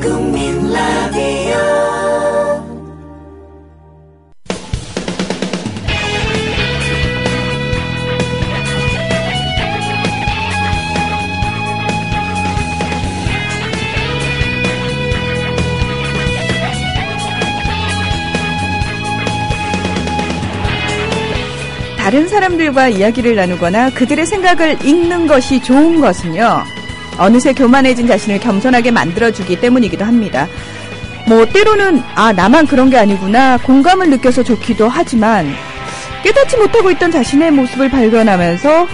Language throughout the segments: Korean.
국민 라디오 다른 사람들과 이야기를 나누거나 그들의 생각을 읽는 것이 좋은 것은요, 어느새 교만해진 자신을 겸손하게 만들어주기 때문이기도 합니다. 때로는 나만 그런 게 아니구나 공감을 느껴서 좋기도 하지만, 깨닫지 못하고 있던 자신의 모습을 발견하면서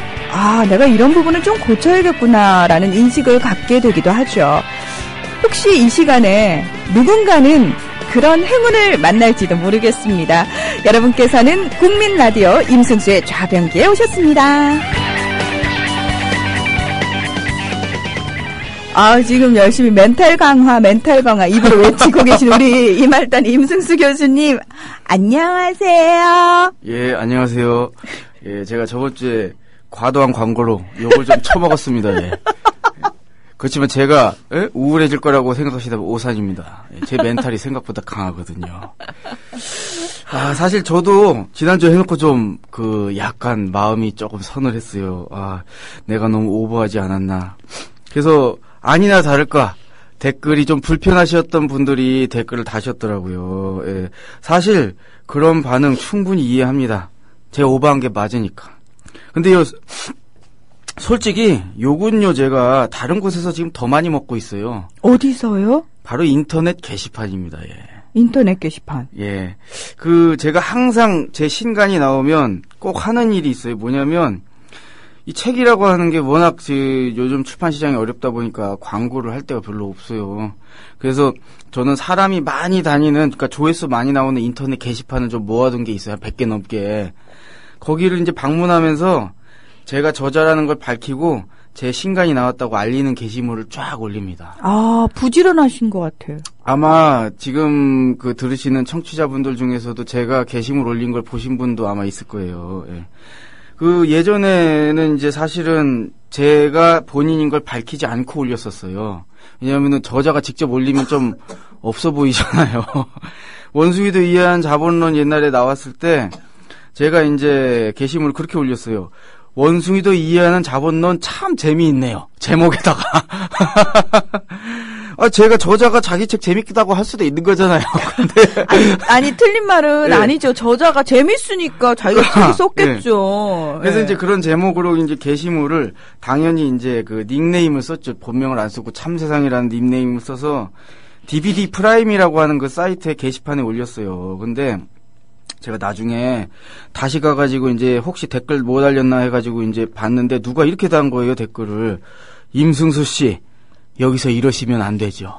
내가 이런 부분을 좀 고쳐야겠구나 라는 인식을 갖게 되기도 하죠. 혹시 이 시간에 누군가는 그런 행운을 만날지도 모르겠습니다. 여러분께서는 국민 라디오 임승수의 좌변기에 오셨습니다. 지금 열심히 멘탈 강화 입으로 외치고 계신 우리 이말단 임승수 교수님, 안녕하세요. 예, 안녕하세요. 예, 제가 저번 주에 과도한 광고로 욕을 좀 처먹었습니다. 예. 그렇지만 제가 우울해질 거라고 생각하시다면 오산입니다. 제 멘탈이 생각보다 강하거든요. 사실 저도 지난주에 해놓고 좀 약간 마음이 조금 서늘했어요. 내가 너무 오버하지 않았나. 그래서 아니나 다를까 댓글이 좀 불편하셨던 분들이 댓글을 다셨더라고요. 예. 사실 그런 반응 충분히 이해합니다. 제가 오버한 게 맞으니까. 근데요, 솔직히 욕은요, 제가 다른 곳에서 지금 더 많이 먹고 있어요. 어디서요? 바로 인터넷 게시판입니다. 예. 인터넷 게시판. 예. 제가 항상 제 신간이 나오면 꼭 하는 일이 있어요. 뭐냐면, 이 책이라고 하는 게 워낙 요즘 출판 시장이 어렵다 보니까 광고를 할 데가 별로 없어요. 그래서 저는 사람이 많이 다니는, 그러니까 조회수 많이 나오는 인터넷 게시판을 좀 모아둔 게 있어요. 100개 넘게. 거기를 이제 방문하면서 제가 저자라는 걸 밝히고 제 신간이 나왔다고 알리는 게시물을 쫙 올립니다. 부지런하신 것 같아요. 아마 지금 들으시는 청취자분들 중에서도 제가 게시물 올린 걸 보신 분도 아마 있을 거예요. 예. 예전에는 이제 사실은 제가 본인인 걸 밝히지 않고 올렸었어요. 왜냐하면은 저자가 직접 올리면 좀 없어 보이잖아요. 원숭이도 이해한 자본론 옛날에 나왔을 때 제가 이제 게시물을 그렇게 올렸어요. 원숭이도 이해하는 자본론 참 재미있네요. 제목에다가. 제가 저자가 자기 책 재밌다고 할 수도 있는 거잖아요. 근데 아니 틀린 말은 네. 아니죠. 저자가 재밌으니까 자기가 책이 썼겠죠. 네. 그래서 네. 이제 그런 제목으로 이제 게시물을 당연히 이제 닉네임을 썼죠. 본명을 안 쓰고 참세상이라는 닉네임을 써서 DVD 프라임이라고 하는 그 사이트에 게시판에 올렸어요. 근데 제가 나중에 다시 가가지고 이제 혹시 댓글 못 달렸나 해가지고 이제 봤는데 누가 이렇게 단 거예요, 댓글을. 임승수 씨, 여기서 이러시면 안 되죠.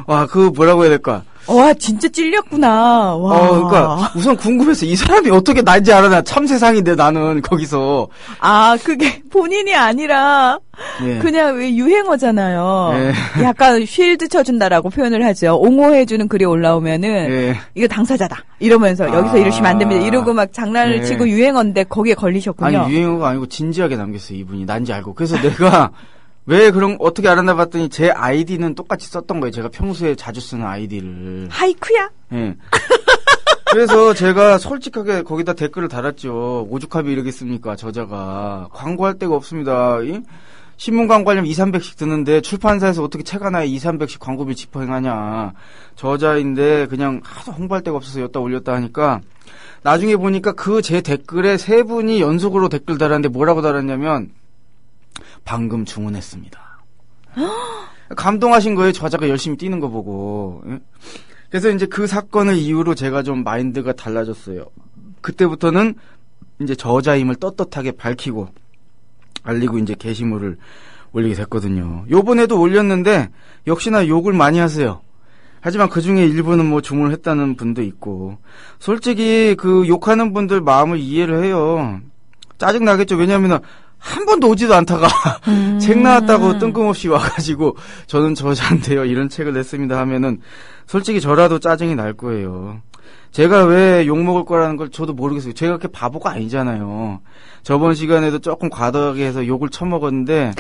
와, 뭐라고 해야 될까? 와, 진짜 찔렸구나. 와. 그러니까 우선 궁금해서 이 사람이 어떻게 난지 알아나. 참세상인데 나는 거기서. 그게 본인이 아니라 예. 그냥 왜 유행어잖아요. 예. 약간 쉴드 쳐준다라고 표현을 하죠. 옹호해주는 글이 올라오면은 예. 이거 당사자다 이러면서 여기서 이러시면 안 됩니다. 이러고 막 장난을 예. 치고 유행어인데 거기에 걸리셨군요. 아니 유행어가 아니고 진지하게 남겼어요. 이분이 난지 알고. 그래서 내가 왜 어떻게 알았나 봤더니 제 아이디는 똑같이 썼던 거예요. 제가 평소에 자주 쓰는 아이디를. 하이쿠야? 예. 그래서 제가 솔직하게 거기다 댓글을 달았죠. 오죽하면 이러겠습니까, 저자가. 광고할 데가 없습니다. 신문 광고하려면 200~300씩 드는데 출판사에서 어떻게 책 하나에 200~300씩 광고비 집행하냐. 저자인데 그냥 하도 홍보할 데가 없어서 였다 올렸다 하니까 나중에 보니까 제 댓글에 3분이 연속으로 댓글 달았는데 뭐라고 달았냐면 방금 주문했습니다. 감동하신 거예요. 저자가 열심히 뛰는 거 보고. 그래서 이제 그 사건을 이후로 제가 좀 마인드가 달라졌어요. 그때부터는 이제 저자임을 떳떳하게 밝히고 알리고 이제 게시물을 올리게 됐거든요. 요번에도 올렸는데 역시나 욕을 많이 하세요. 하지만 그 중에 일부는 뭐 주문을 했다는 분도 있고. 솔직히 욕하는 분들 마음을 이해를 해요. 짜증 나겠죠. 왜냐하면 한 번도 오지도 않다가 책 나왔다고 뜬금없이 와가지고 저는 저자인데요. 이런 책을 냈습니다 하면은 솔직히 저라도 짜증이 날 거예요. 제가 왜 욕먹을 거라는 걸 저도 모르겠어요. 제가 그렇게 바보가 아니잖아요. 저번 시간에도 조금 과도하게 해서 욕을 처먹었는데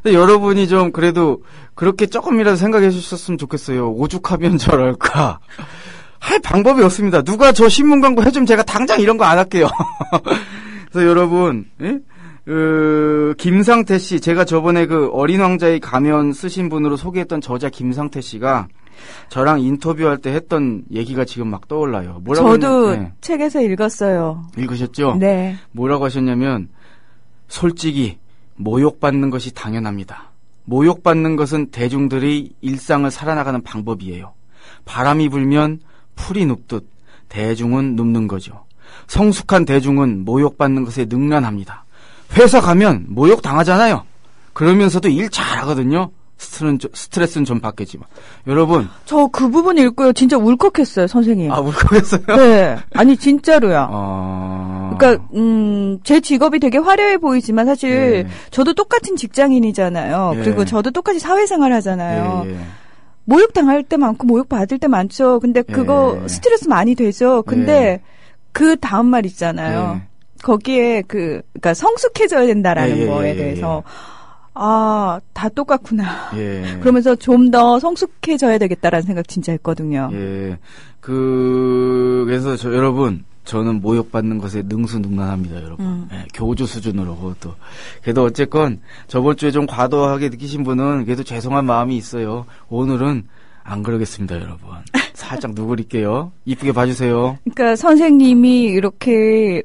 근데 여러분이 좀 그래도 그렇게 조금이라도 생각해 주셨으면 좋겠어요. 오죽하면 저럴까. 할 방법이 없습니다. 누가 저 신문 광고 해주면 제가 당장 이런 거 안 할게요. 그래서 여러분, 예? 김상태 씨, 제가 저번에 그 어린 왕자의 가면 쓰신 분으로 소개했던 저자 김상태 씨가 저랑 인터뷰할 때 했던 얘기가 지금 막 떠올라요. 뭐라고 저도 네. 책에서 읽었어요. 읽으셨죠? 네. 뭐라고 하셨냐면 솔직히 모욕받는 것이 당연합니다. 모욕받는 것은 대중들의 일상을 살아나가는 방법이에요. 바람이 불면 풀이 눕듯 대중은 눕는 거죠. 성숙한 대중은 모욕받는 것에 능란합니다. 회사 가면 모욕 당하잖아요. 그러면서도 일 잘하거든요. 스트레스는 좀 받겠지만. 여러분. 저 그 부분 읽고요. 진짜 울컥했어요, 선생님. 아, 울컥했어요? 네. 아니, 진짜로요. 그러니까, 제 직업이 되게 화려해 보이지만 사실 저도 똑같은 직장인이잖아요. 그리고 저도 똑같이 사회생활 하잖아요. 모욕 당할 때 많고 모욕 받을 때 많죠. 근데 그거 스트레스 많이 되죠. 근데 그 다음 말 있잖아요. 거기에 그러니까 성숙해져야 된다라는 거에 대해서 아, 다 똑같구나. 그러면서 좀 더 성숙해져야 되겠다라는 생각 진짜 했거든요. 그래서 여러분, 저는 모욕받는 것에 능수능란합니다, 여러분. 교주 수준으로 그것도. 그래도 어쨌건 저번 주에 좀 과도하게 느끼신 분은 그래도 죄송한 마음이 있어요. 오늘은 안 그러겠습니다, 여러분. 살짝 누그릴게요. 이쁘게 봐주세요. 그러니까 선생님이 이렇게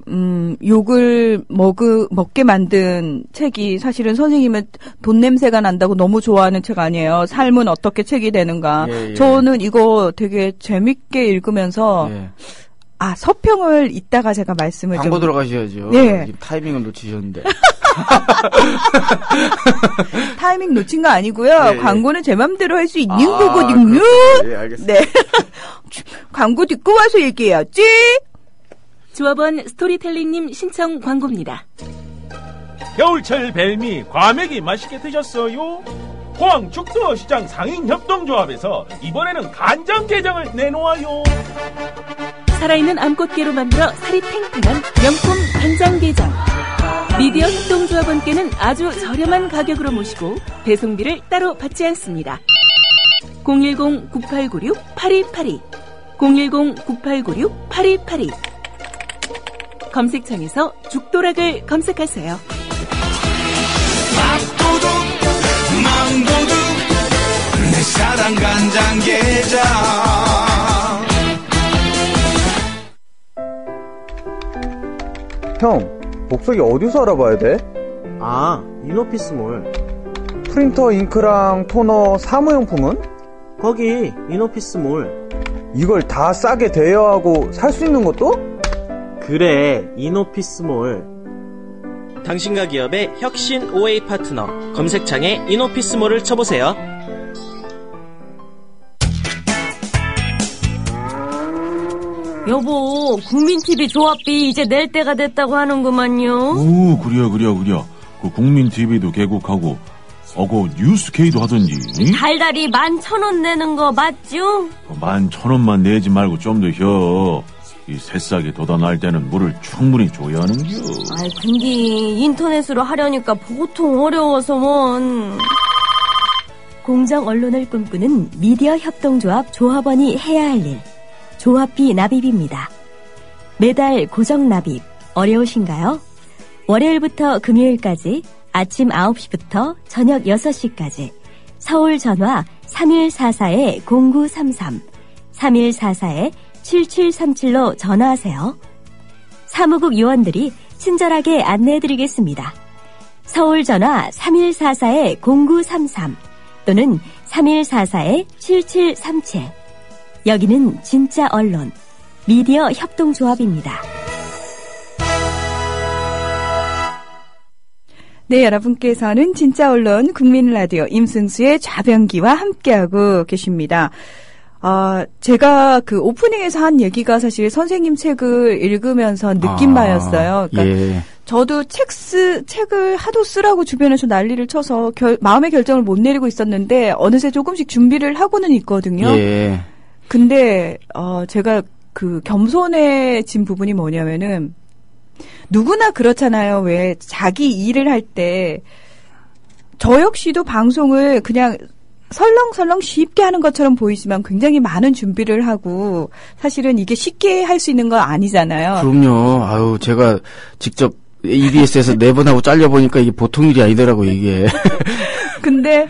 욕을 먹게 만든 책이 사실은 선생님은 돈 냄새가 난다고 너무 좋아하는 책 아니에요. 삶은 어떻게 책이 되는가. 저는 이거 되게 재밌게 읽으면서 아, 서평을 이따가 제가 말씀을 광고 들어가셔야죠. 네. 지금 타이밍을 놓치셨는데. 타이밍 놓친 거 아니고요. 광고는 제 맘대로 할 수 있는 거거든요. 네, 알겠습니다. 네. 광고 듣고 와서 얘기해야지. 조합원 스토리텔링님 신청 광고입니다. 겨울철 벨미 과메기 맛있게 드셨어요? 포항 죽도시장 상인협동조합에서 이번에는 간장게장을 내놓아요. 살아있는 암꽃게로 만들어 살이 탱탱한 명품 간장게장. 미디어 협동조합원께는 아주 저렴한 가격으로 모시고 배송비를 따로 받지 않습니다. 010-9896-8282 010-9896-8282 검색창에서 죽도락을 검색하세요. 밥도둑 망도둑 내 사랑 간장게장. 형, 목소리 어디서 알아봐야 돼? 아, 이노피스몰. 프린터, 잉크랑 토너, 사무용품은? 거기 이노피스몰. 이걸 다 싸게 대여하고 살 수 있는 것도? 그래, 이노피스몰. 당신과 기업의 혁신 OA 파트너. 검색창에 이노피스몰을 쳐보세요. 여보, 국민TV 조합비 이제 낼 때가 됐다고 하는구만요. 오, 그려. 그 국민TV도 개국하고, 그 뉴스케이도 하던지. 달달이 11,000원 내는 거 맞죠? 11,000원만 내지 말고 좀 더 혀. 이 새싹이 돋아날 때는 물을 충분히 줘야 하는겨. 아이, 근데 인터넷으로 하려니까 보통 어려워서 원. 공정 언론을 꿈꾸는 미디어 협동조합 조합원이 해야 할 일. 조합비 납입입니다. 매달 고정 납입 어려우신가요? 월요일부터 금요일까지 아침 9시부터 저녁 6시까지 서울 전화 3144-0933 3144-7737로 전화하세요. 사무국 요원들이 친절하게 안내해드리겠습니다. 서울 전화 3144-0933 또는 3144-7737 여기는 진짜 언론, 미디어 협동조합입니다. 네, 여러분께서는 진짜 언론 국민라디오 임승수의 좌변기와 함께하고 계십니다. 제가 그 오프닝에서 한 얘기가 사실 선생님 책을 읽으면서 느낀 바였어요. 그러니까 저도 책을 하도 쓰라고 주변에서 난리를 쳐서 마음의 결정을 못 내리고 있었는데 어느새 조금씩 준비를 하고는 있거든요. 근데 제가 그 겸손해진 부분이 뭐냐면은 누구나 그렇잖아요. 왜 자기 일을 할 때 저 역시도 방송을 그냥 설렁설렁 쉽게 하는 것처럼 보이지만 굉장히 많은 준비를 하고 사실은 이게 쉽게 할 수 있는 건 아니잖아요. 그럼요. 아유, 제가 직접 EBS에서 4번하고 잘려보니까 이게 보통 일이 아니더라고요, 이게. 근데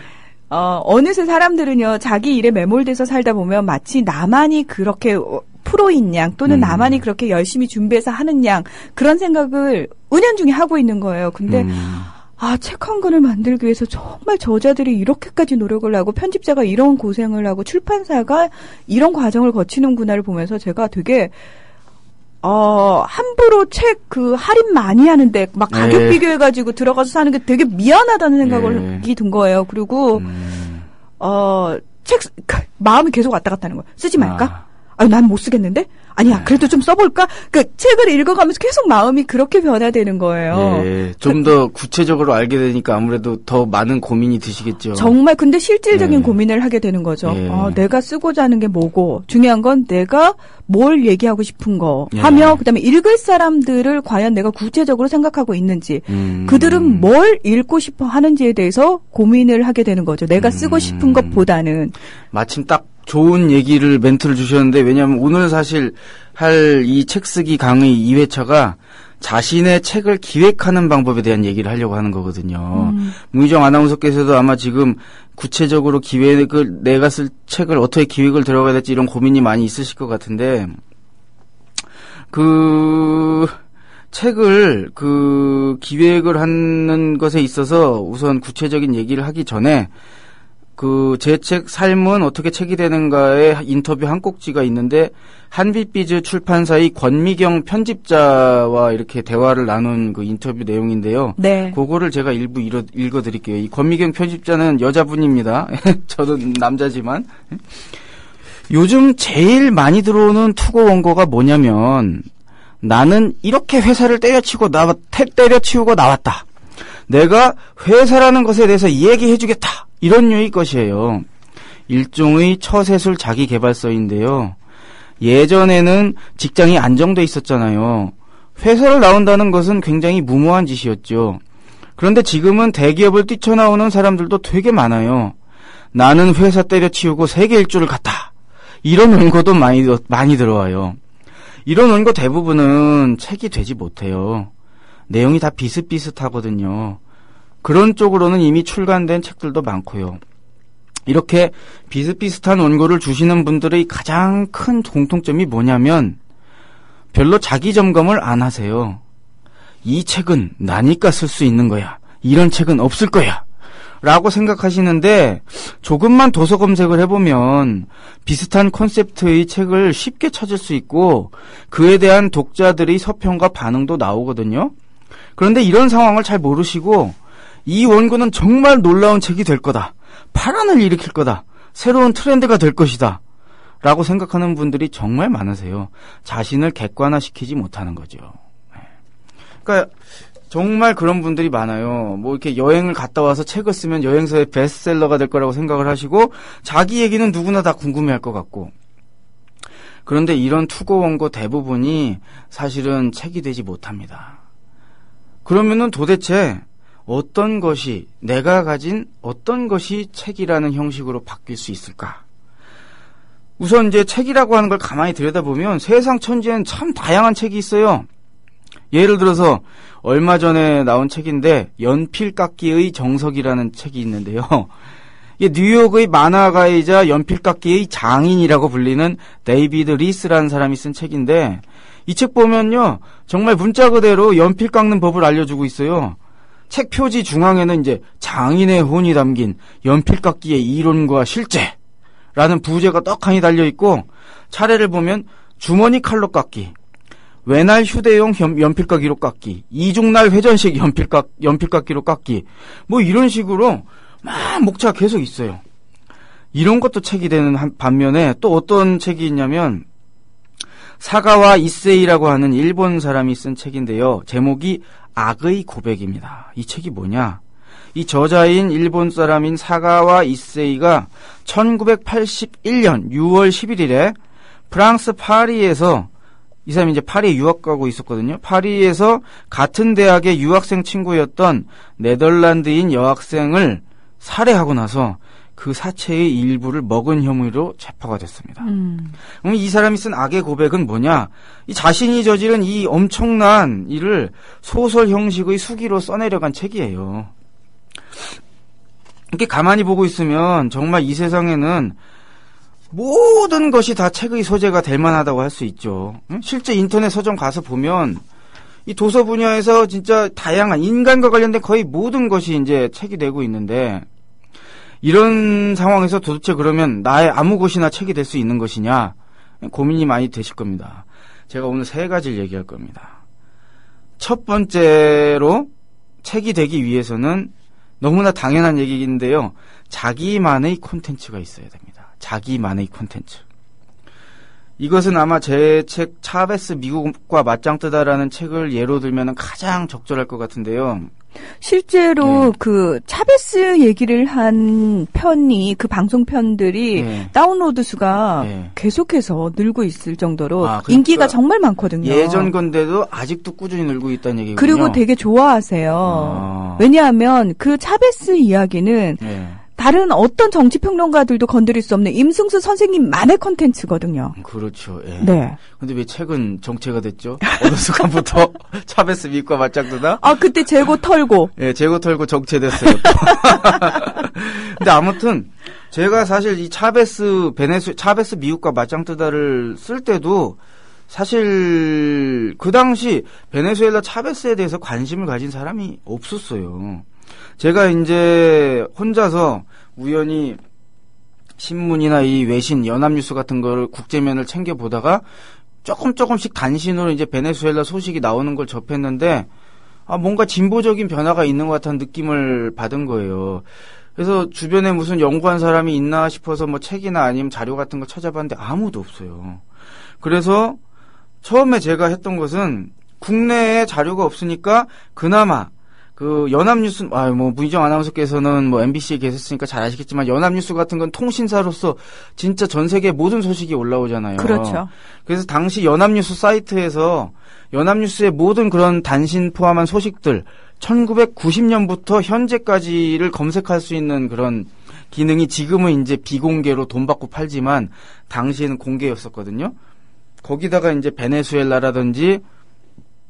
어느새 사람들은요, 자기 일에 매몰돼서 살다 보면 마치 나만이 그렇게 프로인 양 또는 나만이 그렇게 열심히 준비해서 하는 양 그런 생각을 은연중에 하고 있는 거예요. 근데 책 한 권을 만들기 위해서 정말 저자들이 이렇게까지 노력을 하고 편집자가 이런 고생을 하고 출판사가 이런 과정을 거치는구나를 보면서 제가 되게 함부로 책 할인 많이 하는데 막 가격 비교해가지고 들어가서 사는 게 되게 미안하다는 생각이 든 거예요. 그리고 마음이 계속 왔다 갔다 하는 거예요. 쓰지 말까? 난 못 쓰겠는데? 아니야, 그래도 좀 써볼까? 책을 읽어가면서 계속 마음이 그렇게 변화되는 거예요. 예, 좀 더 구체적으로 알게 되니까 아무래도 더 많은 고민이 드시겠죠. 정말, 근데 실질적인 고민을 하게 되는 거죠. 내가 쓰고자 하는 게 뭐고, 중요한 건 내가 뭘 얘기하고 싶은 거 하며, 그 다음에 읽을 사람들을 과연 내가 구체적으로 생각하고 있는지, 그들은 뭘 읽고 싶어 하는지에 대해서 고민을 하게 되는 거죠. 내가 쓰고 싶은 것보다는. 마침 딱 좋은 얘기를 멘트를 주셨는데 왜냐하면 오늘 사실 할 이 책 쓰기 강의 2회차가 자신의 책을 기획하는 방법에 대한 얘기를 하려고 하는 거거든요. 문희정 아나운서께서도 아마 지금 구체적으로 기획을 내가 쓸 책을 어떻게 기획을 들어가야 될지 이런 고민이 많이 있으실 것 같은데 책을 기획을 하는 것에 있어서 우선 구체적인 얘기를 하기 전에 제 책 삶은 어떻게 책이 되는가의 인터뷰 한 꼭지가 있는데 한빛비즈 출판사의 권미경 편집자와 이렇게 대화를 나눈 그 인터뷰 내용인데요. 네. 그거를 제가 일부 읽어드릴게요. 이 권미경 편집자는 여자분입니다. 저는 남자지만. 요즘 제일 많이 들어오는 투고 원고가 뭐냐면 나는 이렇게 회사를 때려치우고 나왔다. 내가 회사라는 것에 대해서 얘기해주겠다. 이런 류의 것이에요. 일종의 처세술 자기개발서인데요. 예전에는 직장이 안정돼 있었잖아요. 회사를 나온다는 것은 굉장히 무모한 짓이었죠. 그런데 지금은 대기업을 뛰쳐나오는 사람들도 되게 많아요. 나는 회사 때려치우고 세계 일주를 갔다. 이런 원고도 많이 들어와요. 이런 원고 대부분은 책이 되지 못해요. 내용이 다 비슷비슷하거든요. 그런 쪽으로는 이미 출간된 책들도 많고요. 이렇게 비슷비슷한 원고를 주시는 분들의 가장 큰 공통점이 뭐냐면 별로 자기 점검을 안 하세요. 이 책은 나니까 쓸 수 있는 거야. 이런 책은 없을 거야. 라고 생각하시는데 조금만 도서 검색을 해보면 비슷한 콘셉트의 책을 쉽게 찾을 수 있고 그에 대한 독자들의 서평과 반응도 나오거든요. 그런데 이런 상황을 잘 모르시고 이 원고는 정말 놀라운 책이 될 거다. 파란을 일으킬 거다. 새로운 트렌드가 될 것이다. 라고 생각하는 분들이 정말 많으세요. 자신을 객관화시키지 못하는 거죠. 그러니까 정말 그런 분들이 많아요. 이렇게 여행을 갔다 와서 책을 쓰면 여행사의 베스트셀러가 될 거라고 생각을 하시고 자기 얘기는 누구나 다 궁금해할 것 같고 그런데 이런 투고 원고 대부분이 사실은 책이 되지 못합니다. 그러면은 도대체 어떤 것이 내가 가진 어떤 것이 책이라는 형식으로 바뀔 수 있을까? 우선 이제 책이라고 하는 걸 가만히 들여다보면 세상 천지엔 참 다양한 책이 있어요. 예를 들어서 얼마 전에 나온 책인데 연필깎기의 정석이라는 책이 있는데요. 이게 뉴욕의 만화가이자 연필깎기의 장인이라고 불리는 데이비드 리스라는 사람이 쓴 책인데 이 책 보면요. 정말 문자 그대로 연필 깎는 법을 알려주고 있어요. 책 표지 중앙에는 이제 장인의 혼이 담긴 연필깎기의 이론과 실제라는 부제가 떡하니 달려있고 차례를 보면 주머니 칼로 깎기, 외날 휴대용 연필깎이로 깎기, 이중날 회전식 연필깎이로 깎기 이런 식으로 막 목차가 계속 있어요. 이런 것도 책이 되는 반면에 또 어떤 책이 있냐면 사가와 이세이라고 하는 일본 사람이 쓴 책인데요. 제목이 악의 고백입니다. 이 책이 뭐냐? 이 저자인 일본 사람인 사가와 이세이가 1981년 6월 11일에 프랑스 파리에서 이 사람이 이제 파리에 유학 가고 있었거든요. 파리에서 같은 대학의 유학생 친구였던 네덜란드인 여학생을 살해하고 나서 그 사체의 일부를 먹은 혐의로 체포가 됐습니다. 그럼 이 사람이 쓴 악의 고백은 뭐냐? 이 자신이 저지른 이 엄청난 일을 소설 형식의 수기로 써내려간 책이에요. 이렇게 가만히 보고 있으면 정말 이 세상에는 모든 것이 다 책의 소재가 될 만하다고 할 수 있죠. 실제 인터넷 서점 가서 보면 이 도서 분야에서 진짜 다양한 인간과 관련된 거의 모든 것이 이제 책이 되고 있는데, 이런 상황에서 도대체 그러면 나의 아무 곳이나 책이 될 수 있는 것이냐 고민이 많이 되실 겁니다. 제가 오늘 3가지를 얘기할 겁니다. 첫 번째로 책이 되기 위해서는 너무나 당연한 얘기인데요. 자기만의 콘텐츠가 있어야 됩니다. 자기만의 콘텐츠. 이것은 아마 제 책 차베스 미국과 맞짱 뜨다라는 책을 예로 들면 가장 적절할 것 같은데요. 실제로 그 차베스 얘기를 한 편이, 그 방송편들이 다운로드 수가 계속해서 늘고 있을 정도로 그러니까 인기가 정말 많거든요. 예전 건데도 아직도 꾸준히 늘고 있다는 얘기군요. 그리고 되게 좋아하세요. 왜냐하면 그 차베스 이야기는 다른 어떤 정치평론가들도 건드릴 수 없는 임승수 선생님만의 콘텐츠거든요. 그렇죠. 예. 네. 근데 왜 책은 정체가 됐죠? 어느 순간부터 차베스 미국과 맞짱뜨다? 그때 재고 털고. 예, 재고 털고 정체됐어요. 근데 아무튼 제가 사실 이 차베스 미국과 맞짱뜨다를 쓸 때도 사실 그 당시 베네수엘라 차베스에 대해서 관심을 가진 사람이 없었어요. 제가 이제 혼자서 우연히 신문이나 이 외신 연합뉴스 같은 거를 국제면을 챙겨보다가 조금씩 단신으로 이제 베네수엘라 소식이 나오는 걸 접했는데 뭔가 진보적인 변화가 있는 것 같은 느낌을 받은 거예요. 그래서 주변에 무슨 연구한 사람이 있나 싶어서 뭐 책이나 아니면 자료 같은 거 찾아봤는데 아무도 없어요. 그래서 처음에 제가 했던 것은 국내에 자료가 없으니까 그나마 그 연합뉴스, 뭐 문희정 아나운서께서는 뭐 MBC에 계셨으니까 잘 아시겠지만 연합뉴스 같은 건 통신사로서 진짜 전 세계 모든 소식이 올라오잖아요. 그렇죠. 그래서 당시 연합뉴스 사이트에서 연합뉴스의 모든 그런 단신 포함한 소식들 1990년부터 현재까지를 검색할 수 있는 그런 기능이 지금은 이제 비공개로 돈 받고 팔지만 당시에는 공개였었거든요. 거기다가 이제 베네수엘라라든지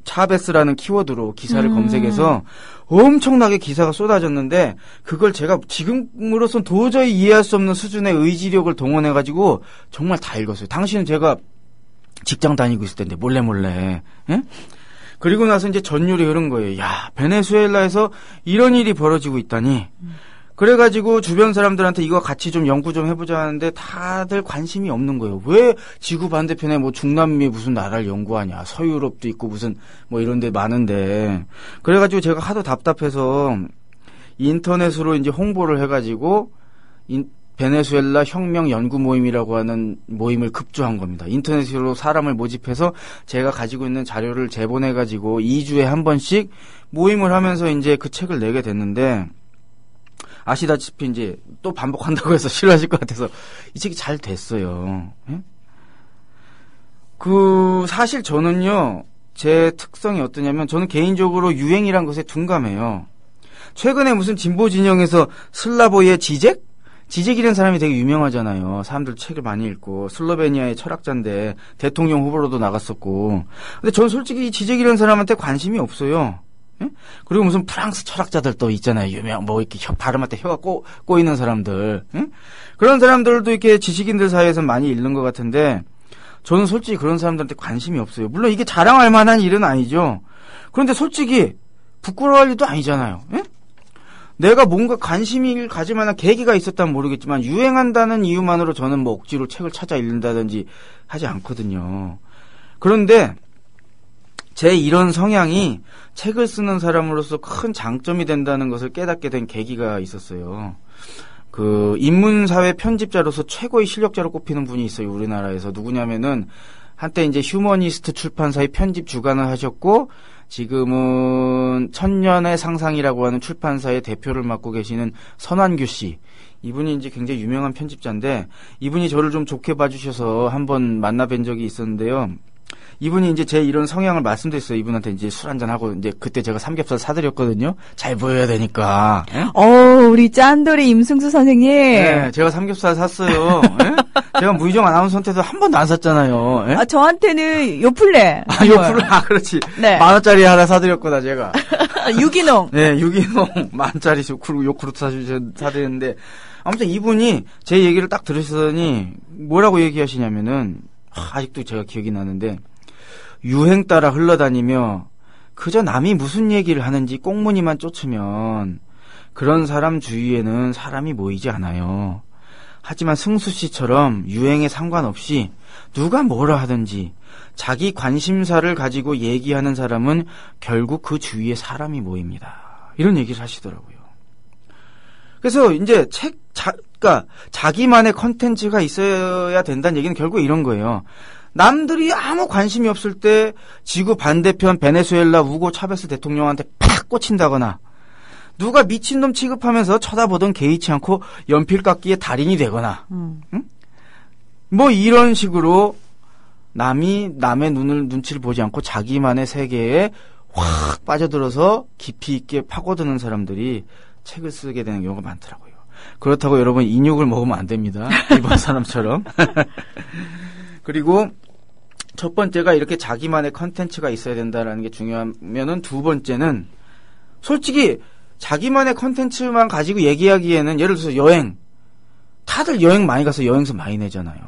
차베스라는 키워드로 기사를 검색해서 엄청나게 기사가 쏟아졌는데 그걸 제가 지금으로선 도저히 이해할 수 없는 수준의 의지력을 동원해가지고 정말 다 읽었어요. 당시는 제가 직장 다니고 있을 텐데 몰래. 예? 그리고 나서 이제 전율이 흐른 거예요. 야, 베네수엘라에서 이런 일이 벌어지고 있다니. 그래가지고 주변 사람들한테 이거 같이 좀 연구 좀 해보자 하는데 다들 관심이 없는 거예요. 왜 지구 반대편에 뭐 중남미 무슨 나라를 연구하냐. 서유럽도 있고 무슨 뭐 이런 데 많은데. 그래가지고 제가 하도 답답해서 인터넷으로 이제 홍보를 해가지고 베네수엘라 혁명 연구 모임이라고 하는 모임을 급조한 겁니다. 인터넷으로 사람을 모집해서 제가 가지고 있는 자료를 제보내가지고 2주에 한 번씩 모임을 하면서 이제 그 책을 내게 됐는데 아시다시피 이제 또 반복한다고 해서 싫어하실 것 같아서 이 책이 잘 됐어요. 예? 사실 저는요, 제 특성이 어떠냐면 저는 개인적으로 유행이란 것에 둔감해요. 최근에 무슨 진보 진영에서 슬라보의 지젝이라는 사람이 되게 유명하잖아요. 사람들 책을 많이 읽고 슬로베니아의 철학자인데 대통령 후보로도 나갔었고. 근데 전 솔직히 이 지젝이라는 사람한테 관심이 없어요. 예? 그리고 무슨 프랑스 철학자들 또 있잖아요. 유명, 뭐 이렇게 발음할 때 혀가 꼬이는 사람들. 예? 그런 사람들도 이렇게 지식인들 사이에서 많이 읽는 것 같은데, 저는 솔직히 그런 사람들한테 관심이 없어요. 물론 이게 자랑할 만한 일은 아니죠. 그런데 솔직히 부끄러워할 일도 아니잖아요. 예? 내가 뭔가 관심을 가질 만한 계기가 있었다면 모르겠지만, 유행한다는 이유만으로 저는 뭐 억지로 책을 찾아 읽는다든지 하지 않거든요. 그런데, 제 이런 성향이 책을 쓰는 사람으로서 큰 장점이 된다는 것을 깨닫게 된 계기가 있었어요. 인문사회 편집자로서 최고의 실력자로 꼽히는 분이 있어요, 우리나라에서. 누구냐면은, 한때 이제 휴머니스트 출판사의 편집 주간을 하셨고, 지금은 천년의 상상이라고 하는 출판사의 대표를 맡고 계시는 선환규 씨. 이분이 이제 굉장히 유명한 편집자인데, 이분이 저를 좀 좋게 봐주셔서 한번 만나뵌 적이 있었는데요. 이분이 이제 제 이런 성향을 말씀드렸어요. 이분한테 이제 술 한잔하고, 이제 그때 제가 삼겹살 사드렸거든요. 잘 보여야 되니까. 예? 우리 짠돌이 임승수 선생님. 네, 제가 삼겹살 샀어요. 예? 제가 무희정 아나운서한테도 한 번도 안 샀잖아요. 예? 저한테는 요플레. 요플레, 그렇지. 네. 10,000원짜리 하나 사드렸구나, 제가. 유기농. 네, 유기농 10,000원짜리 요구르트 사드렸는데, 아무튼 이분이 제 얘기를 딱 들으시더니, 뭐라고 얘기하시냐면은, 아직도 제가 기억이 나는데, 유행 따라 흘러다니며 그저 남이 무슨 얘기를 하는지 꽁무니만 쫓으면 그런 사람 주위에는 사람이 모이지 않아요. 하지만 승수 씨처럼 유행에 상관없이 누가 뭐라 하든지 자기 관심사를 가지고 얘기하는 사람은 결국 그 주위에 사람이 모입니다. 이런 얘기를 하시더라고요. 그래서 이제 그러니까 자기만의 컨텐츠가 있어야 된다는 얘기는 결국 이런 거예요. 남들이 아무 관심이 없을 때 지구 반대편 베네수엘라 우고 차베스 대통령한테 팍 꽂힌다거나 누가 미친놈 취급하면서 쳐다보던 개의치 않고 연필깎이의 달인이 되거나 응? 뭐 이런 식으로 남이 남의 눈치를 보지 않고 자기만의 세계에 확 빠져들어서 깊이 있게 파고드는 사람들이 책을 쓰게 되는 경우가 많더라고요. 그렇다고 여러분 인육을 먹으면 안 됩니다. 이번 사람처럼. 그리고 첫 번째가 이렇게 자기만의 컨텐츠가 있어야 된다라는 게 중요하면은 두 번째는 솔직히 자기만의 컨텐츠만 가지고 얘기하기에는 예를 들어서 여행. 다들 여행 많이 가서 여행서 많이 내잖아요.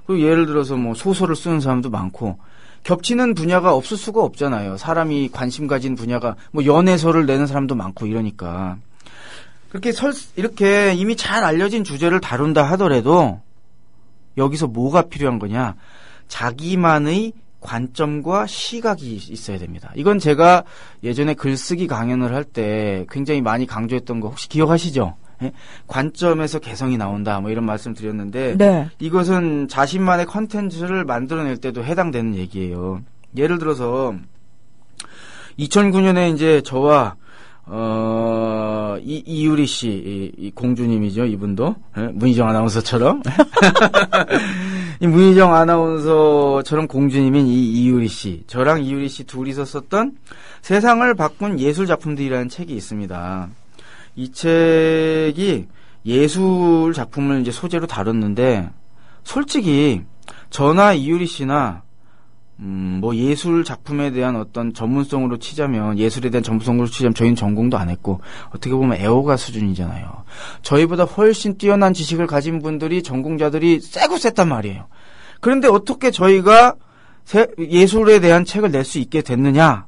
그리고 예를 들어서 뭐 소설을 쓰는 사람도 많고 겹치는 분야가 없을 수가 없잖아요. 사람이 관심 가진 분야가 뭐 연애서를 내는 사람도 많고 이러니까. 그렇게 이렇게 이미 잘 알려진 주제를 다룬다 하더라도 여기서 뭐가 필요한 거냐? 자기만의 관점과 시각이 있어야 됩니다. 이건 제가 예전에 글쓰기 강연을 할 때 굉장히 많이 강조했던 거 혹시 기억하시죠? 예? 관점에서 개성이 나온다 뭐 이런 말씀 드렸는데 네. 이것은 자신만의 컨텐츠를 만들어낼 때도 해당되는 얘기예요. 예를 들어서 2009년에 이제 저와 이유리 씨, 이 공주님이죠, 이분도. 예? 문희정 아나운서처럼. 이 문희정 아나운서처럼 공주님인 이유리 씨. 저랑 이유리 씨 둘이서 썼던 세상을 바꾼 예술 작품들이라는 책이 있습니다. 이 책이 예술 작품을 이제 소재로 다뤘는데, 솔직히, 저나 이유리 씨나 뭐 예술 작품에 대한 어떤 전문성으로 치자면 예술에 대한 전문성으로 치자면 저희는 전공도 안 했고 어떻게 보면 애호가 수준이잖아요. 저희보다 훨씬 뛰어난 지식을 가진 분들이 전공자들이 세고 셌단 말이에요. 그런데 어떻게 저희가 예술에 대한 책을 낼 수 있게 됐느냐?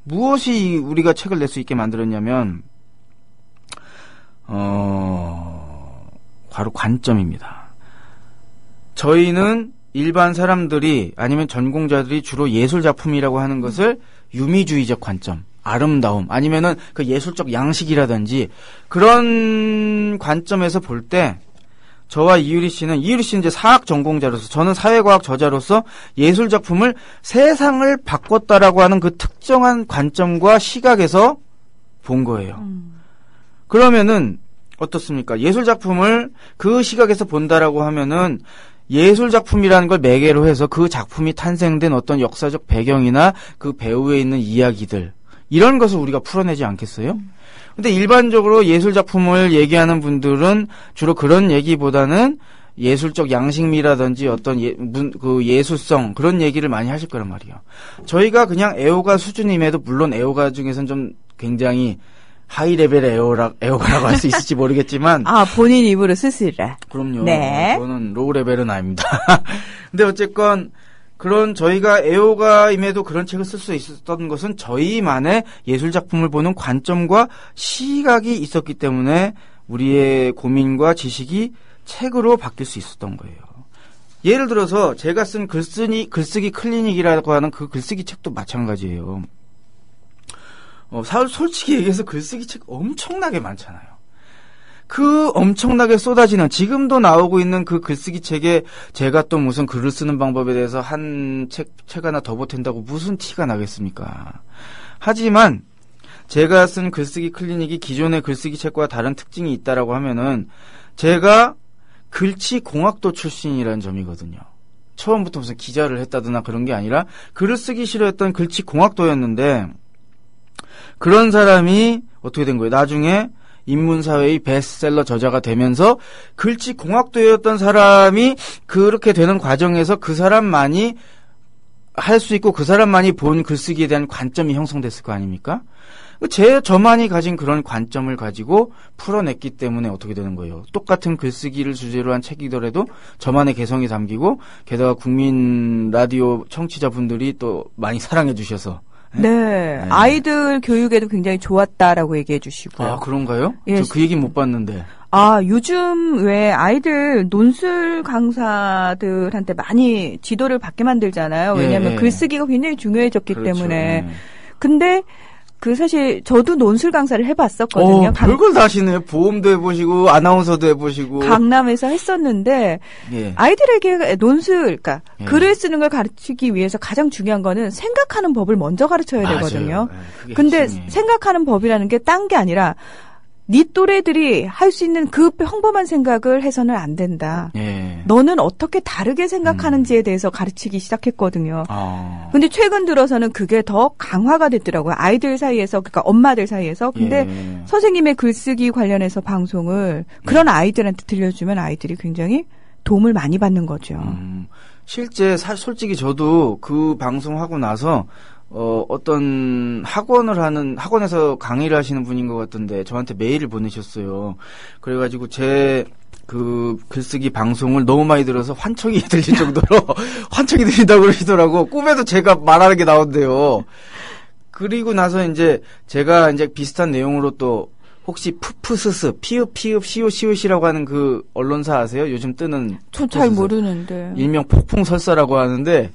무엇이 우리가 책을 낼 수 있게 만들었냐면 바로 관점입니다. 저희는 일반 사람들이 아니면 전공자들이 주로 예술 작품이라고 하는 것을 유미주의적 관점, 아름다움 아니면은 그 예술적 양식이라든지 그런 관점에서 볼 때 저와 이유리 씨는 이제 사학 전공자로서 저는 사회과학 저자로서 예술 작품을 세상을 바꿨다라고 하는 그 특정한 관점과 시각에서 본 거예요. 그러면은 어떻습니까? 예술 작품을 그 시각에서 본다라고 하면은 예술 작품이라는 걸 매개로 해서 그 작품이 탄생된 어떤 역사적 배경이나 그 배우에 있는 이야기들 이런 것을 우리가 풀어내지 않겠어요? 근데 일반적으로 예술 작품을 얘기하는 분들은 주로 그런 얘기보다는 예술적 양식미라든지 어떤 그 예술성 그런 얘기를 많이 하실 거란 말이에요. 저희가 그냥 애호가 수준임에도 물론 애호가 중에서는 좀 굉장히 하이 레벨의 애호가라고 할 수 있을지 모르겠지만. 본인 입으로 스스로. 그럼요. 네. 저는 로우 레벨은 아닙니다. 근데 어쨌건, 그런 저희가 애호가임에도 그런 책을 쓸 수 있었던 것은 저희만의 예술작품을 보는 관점과 시각이 있었기 때문에 우리의 고민과 지식이 책으로 바뀔 수 있었던 거예요. 예를 들어서 제가 쓴 글쓰기 클리닉이라고 하는 그 글쓰기 책도 마찬가지예요. 솔직히 얘기해서 글쓰기 책 엄청나게 많잖아요. 그 엄청나게 쏟아지는 지금도 나오고 있는 그 글쓰기 책에 제가 또 무슨 글을 쓰는 방법에 대해서 한 책 하나 더 보탠다고 무슨 티가 나겠습니까? 하지만 제가 쓴 글쓰기 클리닉이 기존의 글쓰기 책과 다른 특징이 있다라고 하면은 제가 글씨 공학도 출신이라는 점이거든요. 처음부터 무슨 기자를 했다거나 그런 게 아니라 글을 쓰기 싫어했던 글치공학도였는데 그런 사람이 어떻게 된 거예요? 나중에 인문사회의 베스트셀러 저자가 되면서 글치공학도였던 사람이 그렇게 되는 과정에서 그 사람만이 할 수 있고 그 사람만이 본 글쓰기에 대한 관점이 형성됐을 거 아닙니까? 저만이 가진 그런 관점을 가지고 풀어냈기 때문에 어떻게 되는 거예요? 똑같은 글쓰기를 주제로 한 책이더라도 저만의 개성이 담기고 게다가 국민 라디오 청취자분들이 또 많이 사랑해 주셔서 네. 아이들 교육에도 굉장히 좋았다라고 얘기해 주시고요. 아, 그런가요? 예. 저 그 얘기 못 봤는데. 아, 요즘 왜 아이들 논술 강사들한테 많이 지도를 받게 만들잖아요. 왜냐하면 예. 글쓰기가 굉장히 중요해졌기 그렇죠. 때문에. 예. 근데 그 사실 저도 논술 강사를 해봤었거든요. 별걸 다 하시네요. 보험도 해보시고 아나운서도 해보시고. 강남에서 했었는데 예. 아이들에게 논술, 그러니까 예. 글을 쓰는 걸 가르치기 위해서 가장 중요한 거는 생각하는 법을 먼저 가르쳐야 맞아요. 되거든요. 예, 그게 근데 핵심이에요. 생각하는 법이라는 게 딴 게 아니라 네 또래들이 할 수 있는 그 평범한 생각을 해서는 안 된다. 예. 너는 어떻게 다르게 생각하는지에 대해서 가르치기 시작했거든요. 아. 근데 최근 들어서는 그게 더 강화가 됐더라고요. 아이들 사이에서, 그러니까 엄마들 사이에서. 근데 예. 선생님의 글쓰기 관련해서 방송을 그런 아이들한테 들려주면 아이들이 굉장히 도움을 많이 받는 거죠. 실제 솔직히 저도 그 방송하고 나서 어떤 학원에서 강의를 하시는 분인 것 같던데 저한테 메일을 보내셨어요. 그래가지고 제 그 글쓰기 방송을 너무 많이 들어서 환청이 들릴 정도로 환청이 들린다고 그러시더라고. 꿈에도 제가 말하는 게 나온대요. 그리고 나서 이제 제가 이제 비슷한 내용으로 또 혹시 푸푸스스 피읍 시오시오시라고 하는 그 언론사 아세요? 요즘 뜨는 저 잘 모르는데. 일명 폭풍설사라고 하는데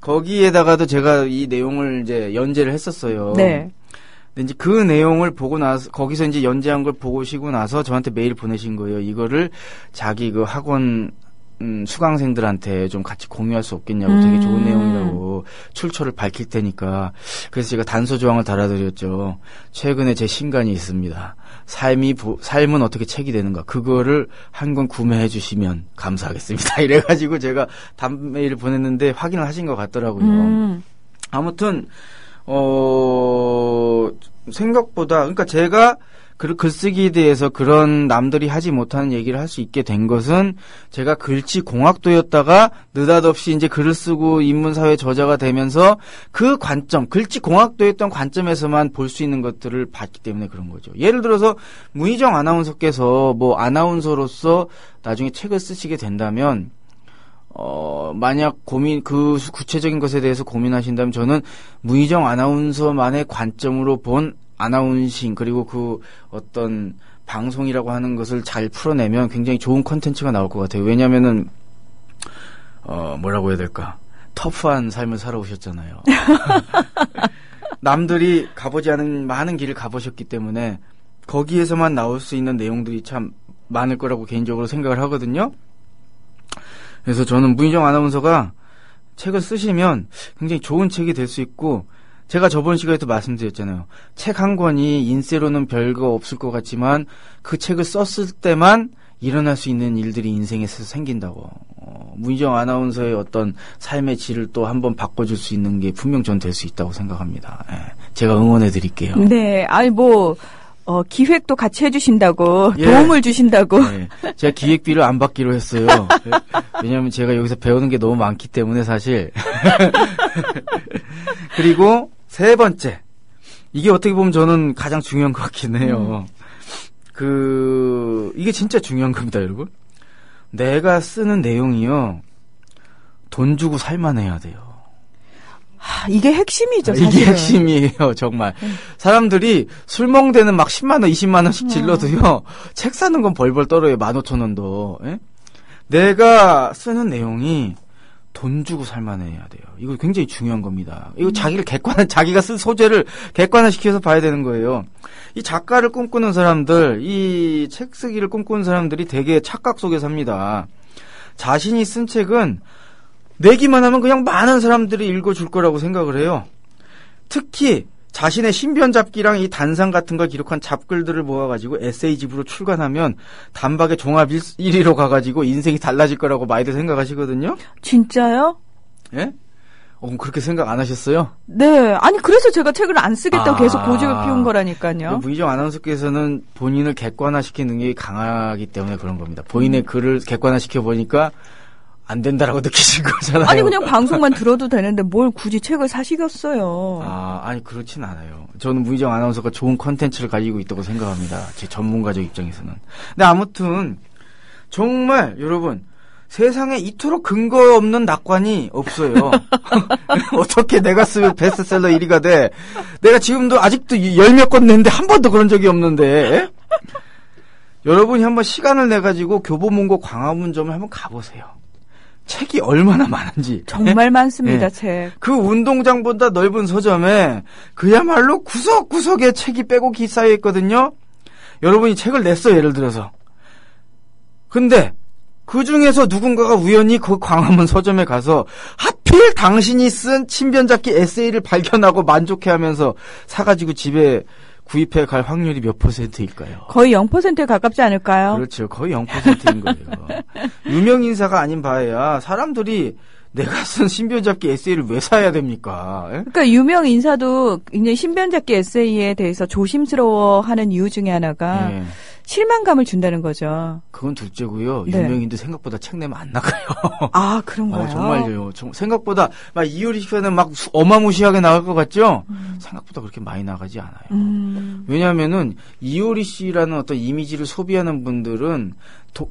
거기에다가도 제가 이 내용을 이제 연재를 했었어요. 네. 근데 이제 그 내용을 보고 나서 거기서 이제 연재한 걸 보시고 나서 저한테 메일 보내신 거예요. 이거를 자기 그 학원 수강생들한테 좀 같이 공유할 수 없겠냐고. 되게 좋은 내용이라고 출처를 밝힐 테니까. 그래서 제가 단서 조항을 달아드렸죠. 최근에 제 신간이 있습니다. 삶은 어떻게 책이 되는가. 그거를 한 권 구매해 주시면 감사하겠습니다. 이래가지고 제가 답메일을 보냈는데 확인을 하신 것 같더라고요. 아무튼 생각보다, 그러니까 제가 글쓰기에 대해서 그런 남들이 하지 못하는 얘기를 할 수 있게 된 것은 제가 글치공학도였다가 느닷없이 이제 글을 쓰고 인문사회 저자가 되면서 그 관점, 글치공학도였던 관점에서만 볼 수 있는 것들을 봤기 때문에 그런 거죠. 예를 들어서 문희정 아나운서께서 뭐 아나운서로서 나중에 책을 쓰시게 된다면 만약 그 구체적인 것에 대해서 고민하신다면 저는 문희정 아나운서만의 관점으로 본 아나운싱 그리고 그 어떤 방송이라고 하는 것을 잘 풀어내면 굉장히 좋은 콘텐츠가 나올 것 같아요. 왜냐면은 뭐라고 해야 될까? 터프한 삶을 살아오셨잖아요. 남들이 가보지 않은 많은 길을 가보셨기 때문에 거기에서만 나올 수 있는 내용들이 참 많을 거라고 개인적으로 생각을 하거든요. 그래서 저는 문희정 아나운서가 책을 쓰시면 굉장히 좋은 책이 될 수 있고 제가 저번 시간에도 말씀드렸잖아요. 책 한 권이 인세로는 별거 없을 것 같지만 그 책을 썼을 때만 일어날 수 있는 일들이 인생에서 생긴다고. 문희정 아나운서의 어떤 삶의 질을 또 한번 바꿔줄 수 있는 게 분명 전 될 수 있다고 생각합니다. 예, 제가 응원해 드릴게요. 네, 아니 기획도 같이 해주신다고, 예. 도움을 주신다고. 네. 제가 기획비를 안 받기로 했어요. 왜냐하면 제가 여기서 배우는 게 너무 많기 때문에 사실. 그리고 세 번째. 이게 어떻게 보면 저는 가장 중요한 것 같긴 해요. 이게 진짜 중요한 겁니다, 여러분. 내가 쓰는 내용이요. 돈 주고 살만해야 돼요. 이게 핵심이죠, 사실은. 이게 핵심이에요, 정말. 사람들이 술 먹는 막 10만 원, 20만 원씩 질러도요. 책 사는 건 벌벌 떨어요. 15,000원도. 예? 내가 쓰는 내용이 돈 주고 살만해야 돼요. 이거 굉장히 중요한 겁니다. 이거 자기가 쓴 소재를 객관화시켜서 봐야 되는 거예요. 이 작가를 꿈꾸는 사람들, 이 책 쓰기를 꿈꾸는 사람들이 되게 착각 속에 삽니다. 자신이 쓴 책은 내기만 하면 그냥 많은 사람들이 읽어줄 거라고 생각을 해요. 특히 자신의 신변 잡기랑 이 단상 같은 걸 기록한 잡글들을 모아가지고 에세이집으로 출간하면 단박에 종합 1위로 가가지고 인생이 달라질 거라고 많이들 생각하시거든요. 진짜요? 예? 그렇게 생각 안 하셨어요? 네. 아니 그래서 제가 책을 안 쓰겠다고 계속 고집을 피운 거라니까요. 문희정 아나운서께서는 본인을 객관화시키는 능력이 강하기 때문에 그런 겁니다. 본인의 글을 객관화시켜 보니까 안 된다라고 느끼신 거잖아요. 아니 그냥 방송만 들어도 되는데 뭘 굳이 책을 사시겠어요. 아니 그렇진 않아요. 저는 문희정 아나운서가 좋은 컨텐츠를 가지고 있다고 생각합니다. 제 전문가적 입장에서는. 근데 아무튼 정말 여러분 세상에 이토록 근거 없는 낙관이 없어요. 어떻게 내가 쓰면 베스트셀러 1위가 돼. 내가 지금도 아직도 10몇 권 냈는데 한 번도 그런 적이 없는데. 여러분이 한번 시간을 내가지고 교보문고 광화문점을 한번 가보세요. 책이 얼마나 많은지. 정말 많습니다, 책. 그 운동장보다 넓은 서점에 그야말로 구석구석에 책이 빼곡히 쌓여있거든요. 여러분이 책을 냈어요, 예를 들어서. 근데 그 중에서 누군가가 우연히 그 광화문 서점에 가서 하필 당신이 쓴 친변잡기 에세이를 발견하고 만족해하면서 사가지고 집에 구입해 갈 확률이 몇 %일까요? 거의 0%에 가깝지 않을까요? 그렇죠. 거의 0%인 거예요. 유명 인사가 아닌 바에야 사람들이 내가 쓴 신변잡기 에세이를 왜 사야 됩니까? 그러니까 유명 인사도 굉장히 신변잡기 에세이에 대해서 조심스러워하는 이유 중에 하나가 실망감을 준다는 거죠. 그건 둘째고요. 네. 유명인도 생각보다 책 내면 안 나가요. 아, 그런가요? 정말요. 생각보다 막 이효리 씨는 막 어마무시하게 나갈 것 같죠? 생각보다 그렇게 많이 나가지 않아요. 왜냐하면은 이효리 씨라는 어떤 이미지를 소비하는 분들은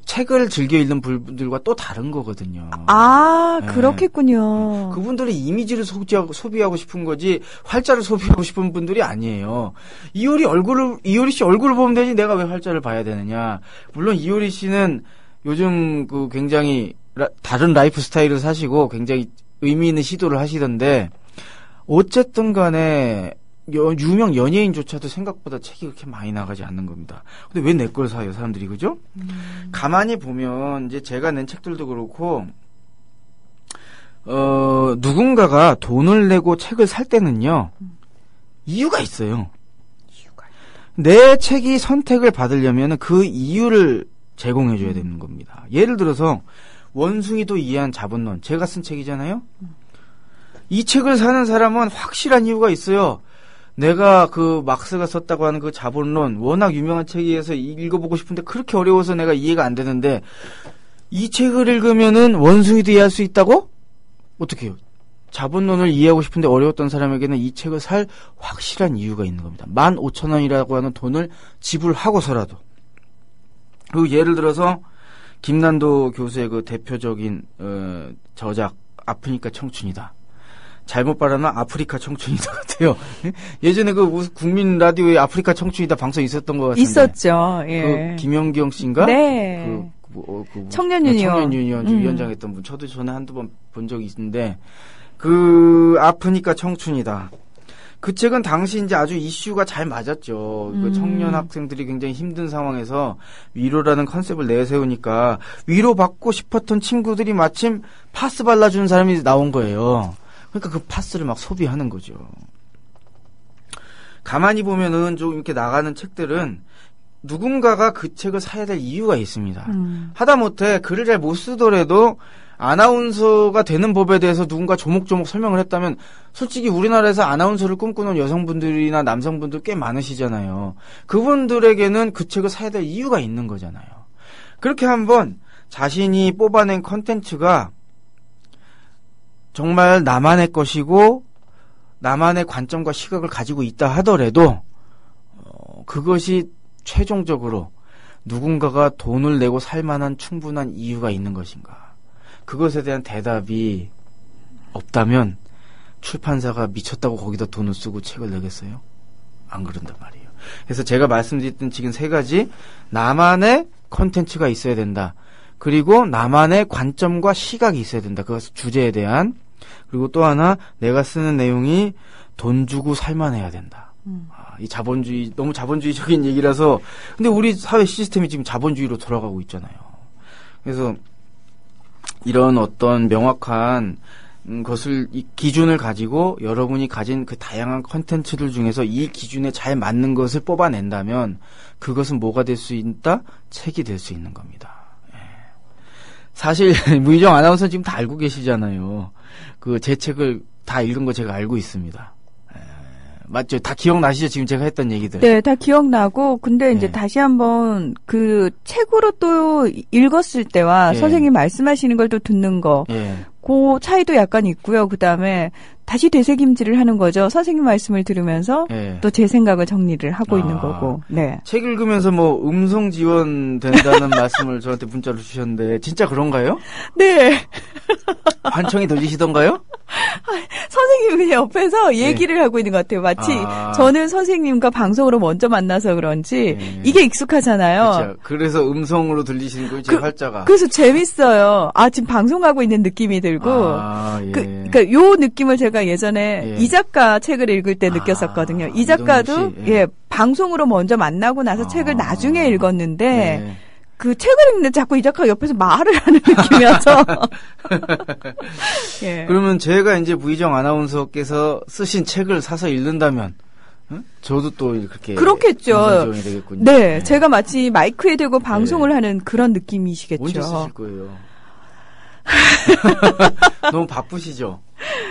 책을 즐겨 읽는 분들과 또 다른 거거든요. 아, 그렇겠군요. 그분들은 이미지를 소비하고 싶은 거지 활자를 소비하고 싶은 분들이 아니에요. 이효리 씨 얼굴을 보면 되지 내가 왜 활자를 봐야 되느냐. 물론 이효리 씨는 요즘 그 굉장히 다른 라이프 스타일을 사시고 굉장히 의미 있는 시도를 하시던데 어쨌든 간에 유명 연예인조차도 생각보다 책이 그렇게 많이 나가지 않는 겁니다. 근데 왜 내 걸 사요, 사람들이, 그죠? 가만히 보면, 이제 제가 낸 책들도 그렇고, 누군가가 돈을 내고 책을 살 때는요, 이유가 있어요. 내 책이 선택을 받으려면 그 이유를 제공해줘야 되는 겁니다. 예를 들어서, 원숭이도 이해한 자본론. 제가 쓴 책이잖아요? 이 책을 사는 사람은 확실한 이유가 있어요. 내가 그 막스가 썼다고 하는 그 자본론 워낙 유명한 책이어서 읽어보고 싶은데 그렇게 어려워서 내가 이해가 안 되는데 이 책을 읽으면은 원숭이도 이해할 수 있다고? 어떻게 해요? 자본론을 이해하고 싶은데 어려웠던 사람에게는 이 책을 살 확실한 이유가 있는 겁니다. 15,000원이라고 하는 돈을 지불하고서라도. 그리고 예를 들어서 김난도 교수의 그 대표적인 저작 아프니까 청춘이다. 잘못 말하면 아프리카 청춘이다 같아요. 예전에 그 국민 라디오에 아프리카 청춘이다 방송 있었던 것 같은데. 있었죠. 예. 그 김연경 씨인가? 네. 청년 유니언 위원장 했던 분. 저도 전에 한두 번 본 적이 있는데 그 아프니까 청춘이다. 그 책은 당시 이제 아주 이슈가 잘 맞았죠. 그 청년 학생들이 굉장히 힘든 상황에서 위로라는 컨셉을 내세우니까 위로받고 싶었던 친구들이 마침 파스 발라주는 사람이 나온 거예요. 그러니까 그 파스를 막 소비하는 거죠. 가만히 보면은 좀 이렇게 나가는 책들은 누군가가 그 책을 사야 될 이유가 있습니다. 하다못해 글을 잘 못 쓰더라도 아나운서가 되는 법에 대해서 누군가 조목조목 설명을 했다면 솔직히 우리나라에서 아나운서를 꿈꾸는 여성분들이나 남성분들 꽤 많으시잖아요. 그분들에게는 그 책을 사야 될 이유가 있는 거잖아요. 그렇게 한번 자신이 뽑아낸 컨텐츠가 정말 나만의 것이고 나만의 관점과 시각을 가지고 있다 하더라도 그것이 최종적으로 누군가가 돈을 내고 살 만한 충분한 이유가 있는 것인가. 그것에 대한 대답이 없다면 출판사가 미쳤다고 거기다 돈을 쓰고 책을 내겠어요? 안 그런단 말이에요. 그래서 제가 말씀드렸던 지금 3가지 나만의 콘텐츠가 있어야 된다. 그리고 나만의 관점과 시각이 있어야 된다. 그 주제에 대한. 그리고 또 하나 내가 쓰는 내용이 돈 주고 살만해야 된다. 이 자본주의 너무 자본주의적인 얘기라서 근데 우리 사회 시스템이 지금 자본주의로 돌아가고 있잖아요. 그래서 이런 어떤 명확한 것을 이 기준을 가지고 여러분이 가진 그 다양한 컨텐츠들 중에서 이 기준에 잘 맞는 것을 뽑아낸다면 그것은 뭐가 될 수 있다? 책이 될 수 있는 겁니다. 예. 사실 문희정 아나운서 지금 다 알고 계시잖아요. 그 제 책을 다 읽은 거 제가 알고 있습니다. 맞죠? 다 기억나시죠? 지금 제가 했던 얘기들. 네, 다 기억나고, 근데 이제 네. 다시 한번 그 책으로 또 읽었을 때와 예. 선생님 말씀하시는 걸 또 듣는 거, 예. 그 차이도 약간 있고요. 그 다음에 다시 되새김질을 하는 거죠. 선생님 말씀을 들으면서 예. 또 제 생각을 정리를 하고 있는 아. 거고, 네. 책 읽으면서 뭐 음성 지원 된다는 말씀을 저한테 문자로 주셨는데 진짜 그런가요? 네. 환청이 들리시던가요? 선생님이 그냥 옆에서 얘기를 하고 있는 것 같아요. 마치 아. 저는 선생님과 방송으로 먼저 만나서 그런지 네. 이게 익숙하잖아요. 그렇죠. 그래서 음성으로 들리시는 거예요, 제 활자가. 그래서 재밌어요. 아, 지금 방송하고 있는 느낌이 들고. 아, 예. 그러니까 요 느낌을 제가 예전에 예. 이 작가 책을 읽을 때 느꼈었거든요. 이 작가도 이동욱 씨, 예, 방송으로 먼저 만나고 나서 책을 나중에 읽었는데 네. 그 책을 읽는데 자꾸 이 작가가 옆에서 말을 하는 느낌이어서. 예. 그러면 제가 이제 부희정 아나운서께서 쓰신 책을 사서 읽는다면, 응? 저도 또 그렇게. 그렇겠죠. 음성 지원이 되겠군요. 네, 제가 마치 마이크에 대고 방송을 하는 그런 느낌이시겠죠. 언제 쓰실 거예요? 너무 바쁘시죠?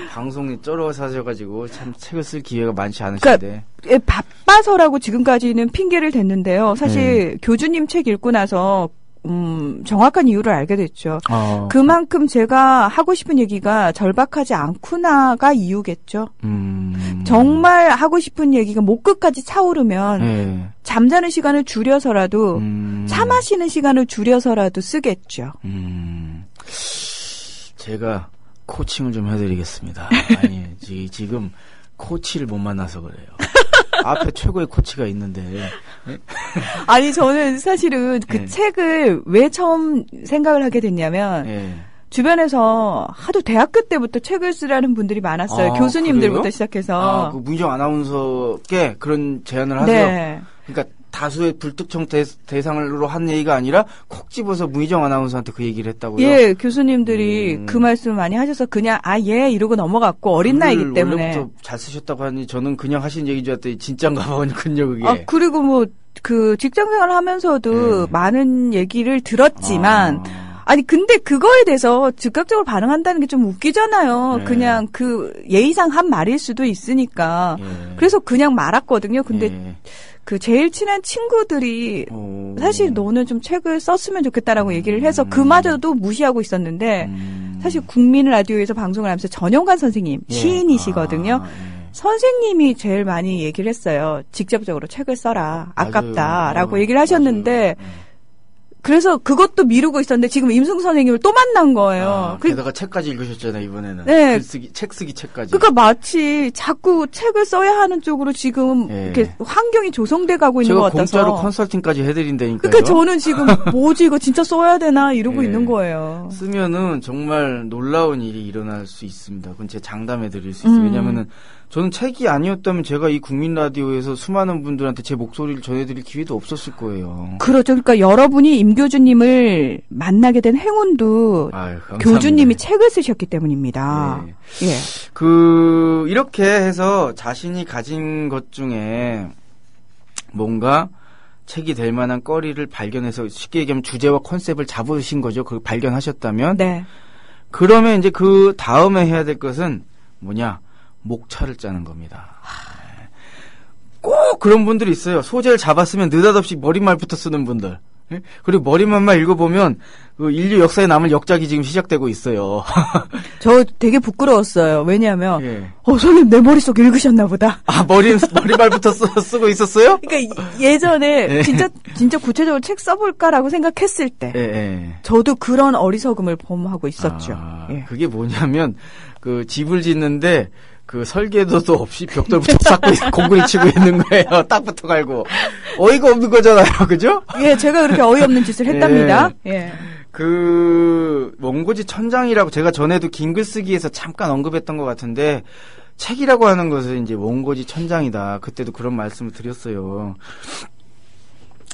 방송이 쩔어 사셔가지고 참 책을 쓸 기회가 많지 않으신데. 그러니까 예, 바빠서라고 지금까지는 핑계를 댔는데요. 사실 교주님 책 읽고 나서 정확한 이유를 알게 됐죠. 그만큼 제가 하고 싶은 얘기가 절박하지 않구나가 이유겠죠. 정말 하고 싶은 얘기가 목 끝까지 차오르면 네. 잠자는 시간을 줄여서라도 차 마시는 시간을 줄여서라도 쓰겠죠. 제가 코칭을 좀 해드리겠습니다. 아니, 지금 코치를 못 만나서 그래요. 앞에 최고의 코치가 있는데. 아니, 저는 사실은 그 네. 책을 왜 처음 생각을 하게 됐냐면, 네. 주변에서 하도 대학교 때부터 책을 쓰라는 분들이 많았어요. 아, 교수님들부터 그래요? 시작해서. 그 문희정 아나운서께 그런 제안을 하세요. 네. 그러니까 다수의 불특정 대상으로 한 얘기가 아니라 콕 집어서 문희정 아나운서한테 그 얘기를 했다고요? 예, 교수님들이 그 말씀을 많이 하셔서 그냥 예 이러고 넘어갔고 어린 나이기 때문에. 원래부터 잘 쓰셨다고 하니 저는 그냥 하신 얘기인 줄 알았더니 진짠가 봐요, 그게. 아, 그리고 뭐 그 직장생활 하면서도 많은 얘기를 들었지만 아니 근데 그거에 대해서 즉각적으로 반응한다는 게 좀 웃기잖아요. 네. 그냥 그 예의상 한 말일 수도 있으니까. 그래서 그냥 말았거든요. 근데 그 제일 친한 친구들이 사실 너는 좀 책을 썼으면 좋겠다라고 얘기를 해서 그마저도 무시하고 있었는데 사실 국민 라디오에서 방송을 하면서 전영관 선생님 시인이시거든요. 선생님이 제일 많이 얘기를 했어요. 직접적으로 책을 써라. 아깝다라고 얘기를 하셨는데 그래서 그것도 미루고 있었는데 지금 임승 선생님을 또 만난 거예요. 게다가 책까지 읽으셨잖아요, 이번에는. 네. 책 쓰기 책까지. 그러니까 마치 자꾸 책을 써야 하는 쪽으로 지금 이렇게 환경이 조성돼 가고 있는 것 같아서. 제가 공짜로 컨설팅까지 해드린다니까요. 그러니까 저는 지금 뭐지 이거 진짜 써야 되나 이러고 있는 거예요. 쓰면은 정말 놀라운 일이 일어날 수 있습니다. 그건 제가 장담해 드릴 수 있어요. 왜냐면은 저는 책이 아니었다면 제가 이 국민 라디오에서 수많은 분들한테 제 목소리를 전해드릴 기회도 없었을 거예요. 그렇죠. 그러니까 여러분이 임 교주님을 만나게 된 행운도 교주님이 책을 쓰셨기 때문입니다. 예. 이렇게 해서 자신이 가진 것 중에 뭔가 책이 될 만한 거리를 발견해서 쉽게 얘기하면 주제와 컨셉을 잡으신 거죠. 그걸 발견하셨다면. 네. 그러면 이제 그 다음에 해야 될 것은 뭐냐? 목차를 짜는 겁니다. 꼭 그런 분들이 있어요. 소재를 잡았으면 느닷없이 머릿말부터 쓰는 분들. 그리고 머리만만 읽어보면 그 인류 역사에 남을 역작이 지금 시작되고 있어요. 저 되게 부끄러웠어요. 왜냐하면 선생님 내 머릿속 읽으셨나 보다. 아 머리말부터 쓰고 있었어요? 그러니까 예전에 진짜 구체적으로 책 써볼까라고 생각했을 때 저도 그런 어리석음을 범하고 있었죠. 그게 뭐냐면 그 집을 짓는데 그 설계도도 없이 벽돌부터 쌓고 공구리 치고 있는 거예요. 딱부터 갈고. 어이가 없는 거잖아요. 그죠? 예, 제가 그렇게 어이없는 짓을 했답니다. 예. 그 원고지 천장이라고 제가 전에도 긴 글쓰기에서 잠깐 언급했던 것 같은데 책이라고 하는 것은 이제 원고지 천장이다. 그때도 그런 말씀을 드렸어요.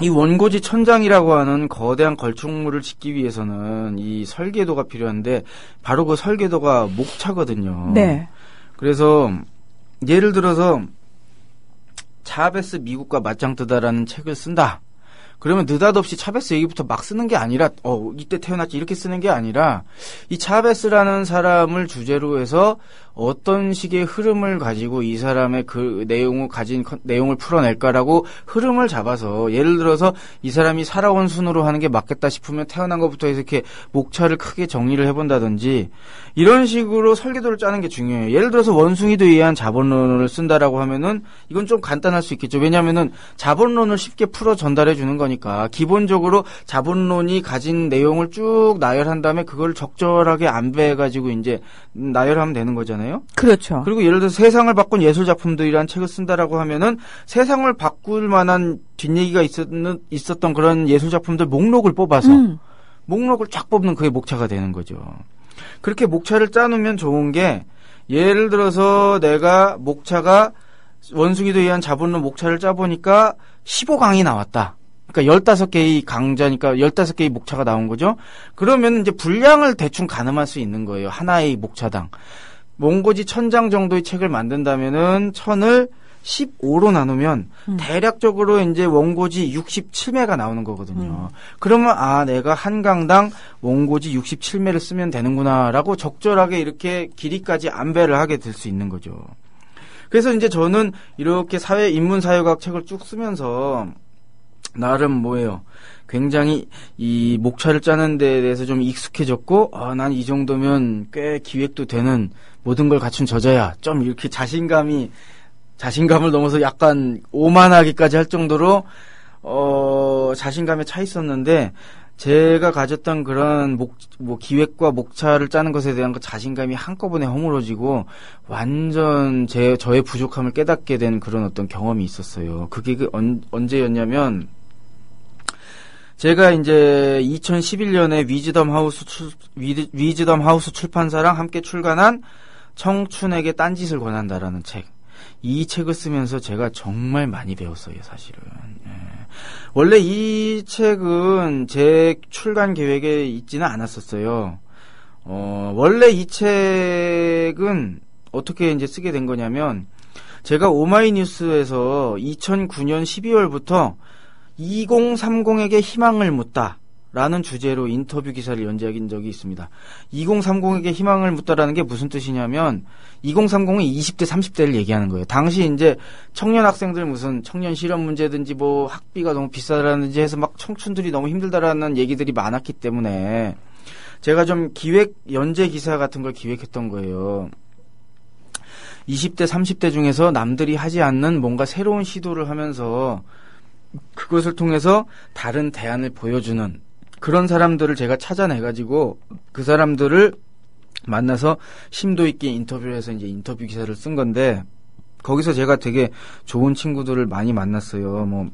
이 원고지 천장이라고 하는 거대한 걸쭉물을 짓기 위해서는 이 설계도가 필요한데 바로 그 설계도가 목차거든요. 네. 그래서 예를 들어서 차베스 미국과 맞짱 뜨다라는 책을 쓴다. 그러면 느닷없이 차베스 얘기부터 막 쓰는 게 아니라 이때 태어났지 이렇게 쓰는 게 아니라 이 차베스라는 사람을 주제로 해서 어떤 식의 흐름을 가지고 이 사람의 그 내용을 가진 내용을 풀어낼까라고 흐름을 잡아서 예를 들어서 이 사람이 살아온 순으로 하는 게 맞겠다 싶으면 태어난 것부터 해서 이렇게 목차를 크게 정리를 해본다든지 이런 식으로 설계도를 짜는 게 중요해요. 예를 들어서 원숭이도 의한 자본론을 쓴다라고 하면은 이건 좀 간단할 수 있겠죠. 왜냐하면은 자본론을 쉽게 풀어 전달해 주는 거니까 기본적으로 자본론이 가진 내용을 쭉 나열한 다음에 그걸 적절하게 안배해가지고 이제 나열하면 되는 거잖아요. 그렇죠. 그리고 예를 들어서 세상을 바꾼 예술 작품들이란 책을 쓴다라고 하면은 세상을 바꿀 만한 뒷얘기가 있었던 그런 예술 작품들 목록을 뽑아서 목록을 쫙 뽑는 그게 목차가 되는 거죠. 그렇게 목차를 짜놓으면 좋은 게 예를 들어서 내가 목차가 원숭이도 의한 자본론 목차를 짜보니까 15강이 나왔다. 그러니까 15개의 강좌니까 15개의 목차가 나온 거죠. 그러면 이제 분량을 대충 가늠할 수 있는 거예요. 하나의 목차당. 원고지 1000장 정도의 책을 만든다면은 1000을 15로 나누면 대략적으로 이제 원고지 67매가 나오는 거거든요. 그러면 내가 한 강당 원고지 67매를 쓰면 되는구나라고 적절하게 이렇게 길이까지 안배를 하게 될 수 있는 거죠. 그래서 이제 저는 이렇게 인문사회과학 책을 쭉 쓰면서 나름 굉장히 이 목차를 짜는 데 대해서 좀 익숙해졌고, 난 이 정도면 꽤 기획도 되는 모든 걸 갖춘 저자야. 좀 이렇게 자신감을 넘어서 약간 오만하기까지 할 정도로, 자신감에 차 있었는데, 제가 가졌던 그런 기획과 목차를 짜는 것에 대한 그 자신감이 한꺼번에 허물어지고, 완전 저의 부족함을 깨닫게 된 그런 어떤 경험이 있었어요. 그게 언제였냐면, 제가 이제 2011년에 위즈덤 하우스 출판사랑 함께 출간한 청춘에게 딴짓을 권한다라는 책. 이 책을 쓰면서 제가 정말 많이 배웠어요, 사실은. 예. 원래 이 책은 제 출간 계획에 있지는 않았었어요. 원래 이 책은 어떻게 이제 쓰게 된 거냐면, 제가 오마이뉴스에서 2009년 12월부터 2030에게 희망을 묻다라는 주제로 인터뷰 기사를 연재한 적이 있습니다. 2030에게 희망을 묻다라는 게 무슨 뜻이냐면 2030은 20대, 30대를 얘기하는 거예요. 당시 이제 청년 학생들 무슨 청년 실업 문제든지 학비가 너무 비싸다라든지 해서 막 청춘들이 너무 힘들다라는 얘기들이 많았기 때문에 제가 좀 연재 기사 같은 걸 기획했던 거예요. 20대, 30대 중에서 남들이 하지 않는 뭔가 새로운 시도를 하면서 그것을 통해서 다른 대안을 보여주는 그런 사람들을 제가 찾아내가지고 그 사람들을 만나서 심도 있게 인터뷰를 해서 이제 인터뷰 기사를 쓴 건데, 거기서 제가 되게 좋은 친구들을 많이 만났어요.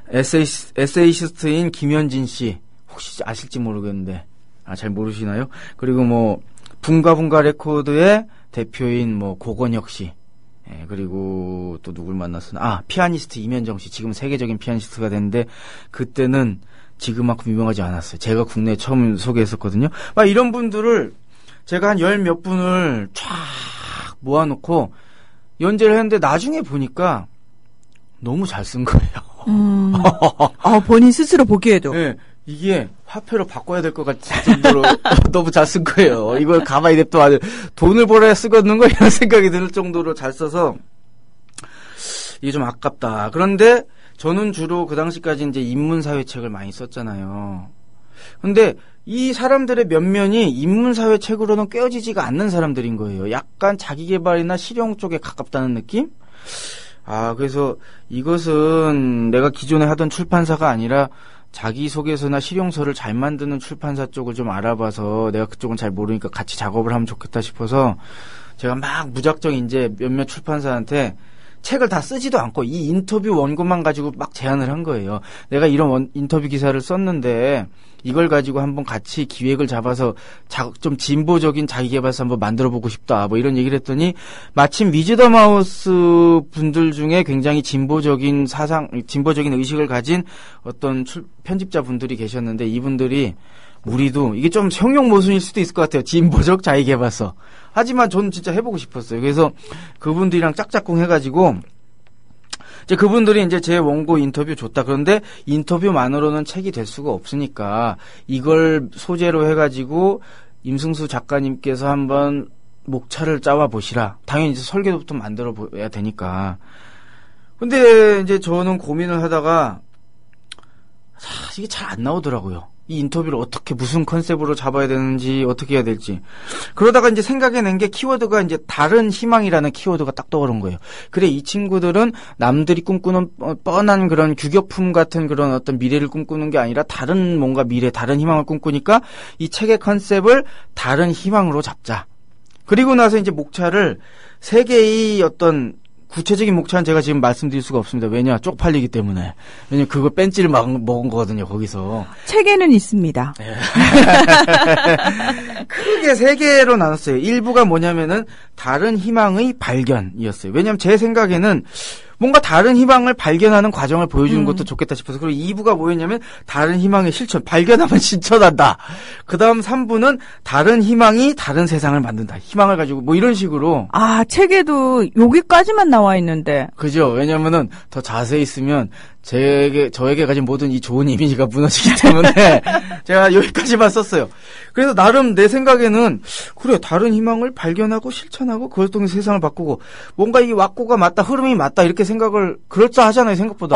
에세이시스트인 김현진 씨, 혹시 아실지 모르겠는데, 잘 모르시나요? 그리고 붕가붕가 레코드의 대표인 고건혁 씨, 그리고 또 누굴 만났으나 피아니스트 이면정 씨, 지금 세계적인 피아니스트가 됐는데 그때는 지금만큼 유명하지 않았어요. 제가 국내에 처음 소개했었거든요. 이런 분들을 제가 한 10몇 분을 쫙 모아놓고 연재를 했는데 나중에 보니까 너무 잘 쓴 거예요. 본인 스스로 보기에도. 네, 이게 화폐로 바꿔야 될 것 같은 정도로 너무 잘 쓴 거예요. 이걸 가만히 냅둬 돈을 벌어야 쓰거든 거 이런 생각이 들 정도로 잘 써서 이게 좀 아깝다. 그런데 저는 주로 그 당시까지 이제 인문사회 책을 많이 썼잖아요. 근데 이 사람들의 면면이 인문사회 책으로는 꿰어지지가 않는 사람들인 거예요. 약간 자기개발이나 실용 쪽에 가깝다는 느낌? 그래서 이것은 내가 기존에 하던 출판사가 아니라 자기소개서나 실용서를 잘 만드는 출판사 쪽을 좀 알아봐서 내가 그쪽은 잘 모르니까 같이 작업을 하면 좋겠다 싶어서 제가 막 무작정 이제 몇몇 출판사한테 책을 다 쓰지도 않고 이 인터뷰 원고만 가지고 막 제안을 한 거예요. 내가 이런 인터뷰 기사를 썼는데 이걸 가지고 한번 같이 기획을 잡아서 좀 진보적인 자기계발서 한번 만들어보고 싶다. 뭐 이런 얘기를 했더니 마침 위즈덤 하우스 분들 중에 굉장히 진보적인 진보적인 의식을 가진 어떤 편집자 분들이 계셨는데 이분들이 우리도 이게 좀 형용 모순일 수도 있을 것 같아요. 진보적 자기계발서. 하지만 저는 진짜 해보고 싶었어요. 그래서 그분들이랑 짝짝꿍 해가지고 이제 그분들이 이제 제 원고 인터뷰 줬다. 그런데 인터뷰만으로는 책이 될 수가 없으니까 이걸 소재로 해가지고 임승수 작가님께서 한번 목차를 짜와 보시라. 당연히 이제 설계도부터 만들어 봐야 되니까. 근데 이제 저는 고민을 하다가 이게 잘 안 나오더라고요. 이 인터뷰를 어떻게 무슨 컨셉으로 잡아야 되는지 어떻게 해야 될지. 그러다가 이제 생각해낸 게 키워드가 이제 다른 희망이라는 키워드가 딱 떠오른 거예요. 그래 이 친구들은 남들이 꿈꾸는 뻔한 그런 규격품 같은 그런 어떤 미래를 꿈꾸는 게 아니라 다른 뭔가 미래, 다른 희망을 꿈꾸니까 이 책의 컨셉을 다른 희망으로 잡자. 그리고 나서 이제 목차를 세 개의 어떤 구체적인 목차는 제가 지금 말씀드릴 수가 없습니다. 왜냐? 쪽팔리기 때문에. 왜냐면 그거 뺀찌를 먹은 거거든요, 거기서. 책에는 있습니다. 네. 크게 세 개로 나눴어요. 일부가 뭐냐면은 다른 희망의 발견이었어요. 왜냐면 제 생각에는 뭔가 다른 희망을 발견하는 과정을 보여주는 것도 좋겠다 싶어서. 그리고 2부가 뭐였냐면 다른 희망의 실천, 발견하면 실천한다. 그 다음 3부는 다른 희망이 다른 세상을 만든다. 희망을 가지고 뭐 이런 식으로. 아, 책에도 여기까지만 나와 있는데. 그죠. 왜냐면은 더 자세히 있으면 저에게 가진 모든 이 좋은 이미지가 무너지기 때문에 제가 여기까지만 썼어요. 그래서 나름 내 생각에는 그래 다른 희망을 발견하고 실천하고 그걸 통해 세상을 바꾸고 뭔가 이 왁구가 맞다 흐름이 맞다 이렇게 생각을 그럴싸하잖아요 생각보다.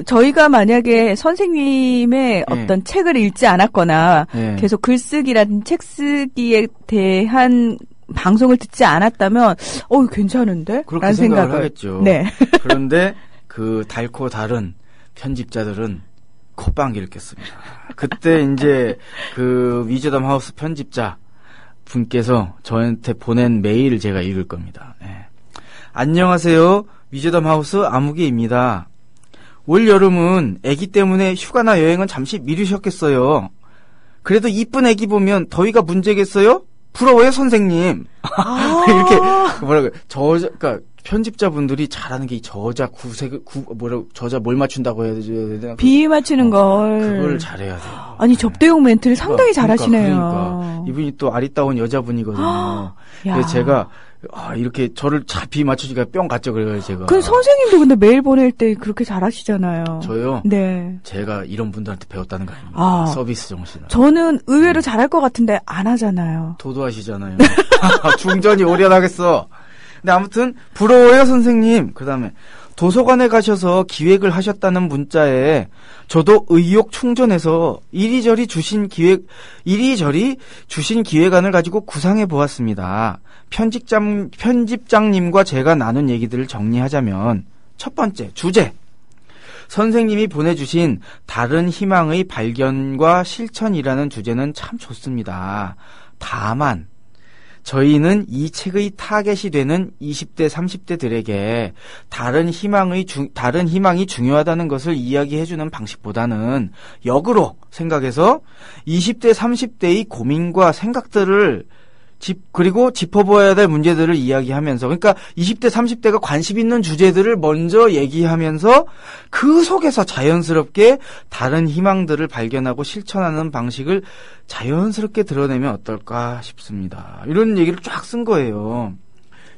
저희가 만약에 선생님의 어떤 책을 읽지 않았거나 계속 글쓰기라든 책쓰기에 대한 방송을 듣지 않았다면 괜찮은데? 그렇게 라는 생각을 하겠죠. 네. 그런데 그 달코 다른 편집자들은 콧방귀를 꼈습니다. 그때 이제 그 위즈덤 하우스 편집자 분께서 저한테 보낸 메일을 제가 읽을 겁니다. 네. 안녕하세요. 위즈덤 하우스 아무개입니다. 올 여름은 아기 때문에 휴가나 여행은 잠시 미루셨겠어요. 그래도 이쁜 아기 보면 더위가 문제겠어요? 부러워요, 선생님. 이렇게 뭐라고 그러니까 편집자분들이 잘하는 게 이 저자 저자 뭘 맞춘다고 해야 되나? 비위 맞추는 걸. 그걸 잘해야 돼요. 아니, 접대용 멘트를 상당히 잘하시네요. 그러니까. 이분이 또 아리따운 여자분이거든요. 그래서 제가 이렇게 저를 비위 맞추니까 뿅 갔죠. 그래요, 제가. 그 선생님도 근데 메일 보낼 때 그렇게 잘하시잖아요. 저요? 네. 제가 이런 분들한테 배웠다는 거 아닙니까? 서비스 정신을. 저는 의외로 잘할 것 같은데 안 하잖아요. 도도하시잖아요. 중전이 오련하겠어. 근데 아무튼 부러워요 선생님. 그다음에 도서관에 가셔서 기획을 하셨다는 문자에 저도 의욕 충전해서 이리저리 주신 기획안을 가지고 구상해 보았습니다. 편집장님과 제가 나눈 얘기들을 정리하자면 첫 번째 주제. 선생님이 보내주신 다른 희망의 발견과 실천이라는 주제는 참 좋습니다. 다만 저희는 이 책의 타겟이 되는 20대, 30대들에게 다른 희망이 중요하다는 것을 이야기해주는 방식보다는 역으로 생각해서 20대, 30대의 고민과 생각들을 그리고 짚어보아야 될 문제들을 이야기하면서, 그러니까 20대, 30대가 관심 있는 주제들을 먼저 얘기하면서 그 속에서 자연스럽게 다른 희망들을 발견하고 실천하는 방식을 자연스럽게 드러내면 어떨까 싶습니다. 이런 얘기를 쫙 쓴 거예요.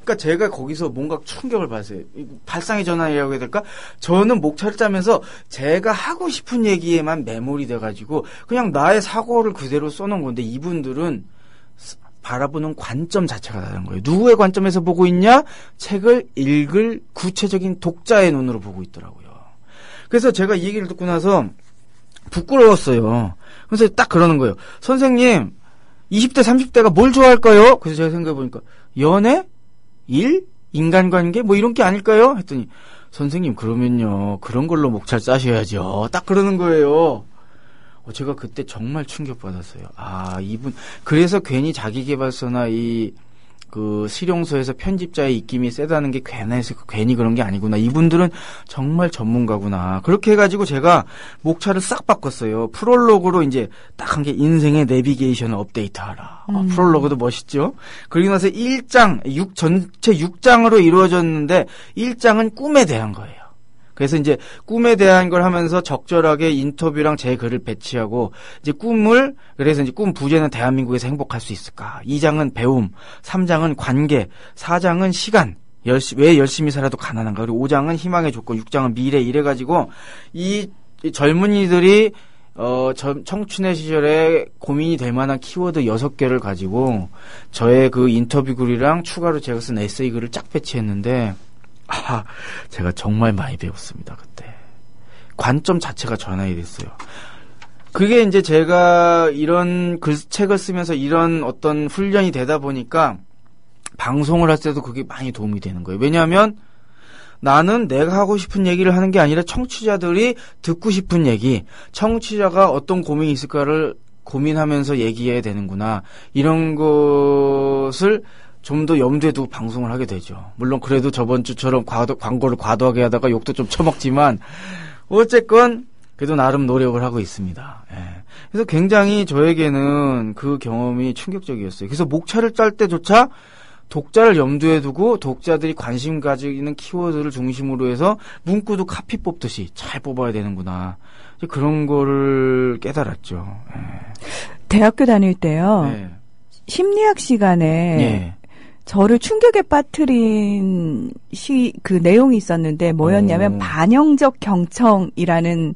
그러니까 제가 거기서 뭔가 충격을 받았어요. 발상의 전환이라고 해야 될까? 저는 목차를 짜면서 제가 하고 싶은 얘기에만 매몰이 돼가지고 그냥 나의 사고를 그대로 써놓은 건데 이분들은 바라보는 관점 자체가 다른 거예요. 누구의 관점에서 보고 있냐? 책을 읽을 구체적인 독자의 눈으로 보고 있더라고요. 그래서 제가 이 얘기를 듣고 나서 부끄러웠어요. 그래서 딱 그러는 거예요. 선생님, 20대, 30대가 뭘 좋아할까요? 그래서 제가 생각해보니까 연애? 일? 인간관계? 뭐 이런 게 아닐까요? 했더니 선생님 그러면요. 그런 걸로 목차를 짜셔야죠. 딱 그러는 거예요. 제가 그때 정말 충격받았어요. 이분 그래서 괜히 자기계발서나 이 그 실용서에서 편집자의 입김이 세다는 게 괜히 그런 게 아니구나. 이분들은 정말 전문가구나. 그렇게 해가지고 제가 목차를 싹 바꿨어요. 프롤로그로 이제 딱 한 게 인생의 내비게이션을 업데이트하라. 프롤로그도 멋있죠. 그리고 나서 1장, 전체 6장으로 이루어졌는데 1장은 꿈에 대한 거예요. 그래서 이제 꿈에 대한 걸 하면서 적절하게 인터뷰랑 제 글을 배치하고 이제 그래서 이제 꿈 부제는 대한민국에서 행복할 수 있을까? 2장은 배움, 3장은 관계, 4장은 시간, 왜 열심히 살아도 가난한가? 그리고 5장은 희망의 조건, 6장은 미래 이래가지고 이 젊은이들이 청춘의 시절에 고민이 될 만한 키워드 6개를 가지고 저의 그 인터뷰 글이랑 추가로 제가 쓴 에세이 글을 쫙 배치했는데 제가 정말 많이 배웠습니다, 그때. 관점 자체가 전환이 됐어요. 그게 이제 제가 이런 책을 쓰면서 이런 어떤 훈련이 되다 보니까 방송을 할 때도 그게 많이 도움이 되는 거예요. 왜냐하면 나는 내가 하고 싶은 얘기를 하는 게 아니라 청취자들이 듣고 싶은 얘기, 청취자가 어떤 고민이 있을까를 고민하면서 얘기해야 되는구나. 이런 것을 좀 더 염두에 두고 방송을 하게 되죠. 물론 그래도 저번 주처럼 광고를 과도하게 하다가 욕도 좀 처먹지만 어쨌건 그래도 나름 노력을 하고 있습니다. 예. 그래서 굉장히 저에게는 그 경험이 충격적이었어요. 그래서 목차를 짤 때조차 독자를 염두에 두고 독자들이 관심 가지는 키워드를 중심으로 해서 문구도 카피 뽑듯이 잘 뽑아야 되는구나. 그런 거를 깨달았죠. 예. 대학교 다닐 때요. 예. 심리학 시간에 예. 저를 충격에 빠뜨린 그 내용이 있었는데 뭐였냐면 반영적 경청이라는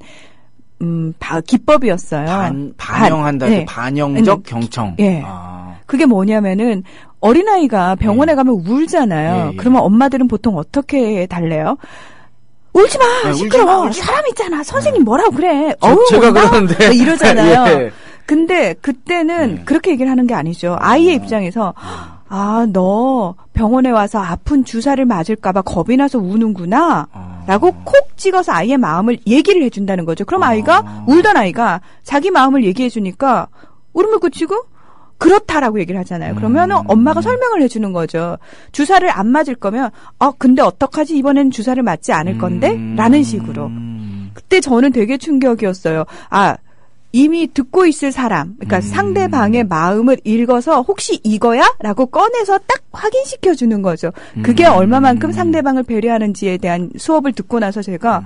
기법이었어요. 반영한다. 네. 반영적 경청. 예. 그게 뭐냐면은 어린아이가 병원에 가면 울잖아요. 예. 그러면 엄마들은 보통 어떻게 달래요? 울지 마! 시끄러워! 울지 마. 사람 있잖아! 선생님 뭐라고 그래! 제가 그러는데. 뭐 이러잖아요. 예. 근데 그때는 그렇게 얘기를 하는 게 아니죠. 아이의 입장에서 너 병원에 와서 아픈 주사를 맞을까봐 겁이 나서 우는구나 라고 콕 찍어서 아이의 마음을 얘기를 해준다는 거죠. 그럼 아이가 울던 아이가 자기 마음을 얘기해주니까 울음을 그치고 그렇다라고 얘기를 하잖아요. 그러면 엄마가 설명을 해주는 거죠. 주사를 안 맞을 거면 근데 어떡하지? 이번에는 주사를 맞지 않을 건데? 라는 식으로. 그때 저는 되게 충격이었어요. 이미 듣고 있을 사람, 그러니까 상대방의 마음을 읽어서 혹시 이거야? 라고 꺼내서 딱 확인시켜 주는 거죠. 그게 얼마만큼 상대방을 배려하는지에 대한 수업을 듣고 나서 제가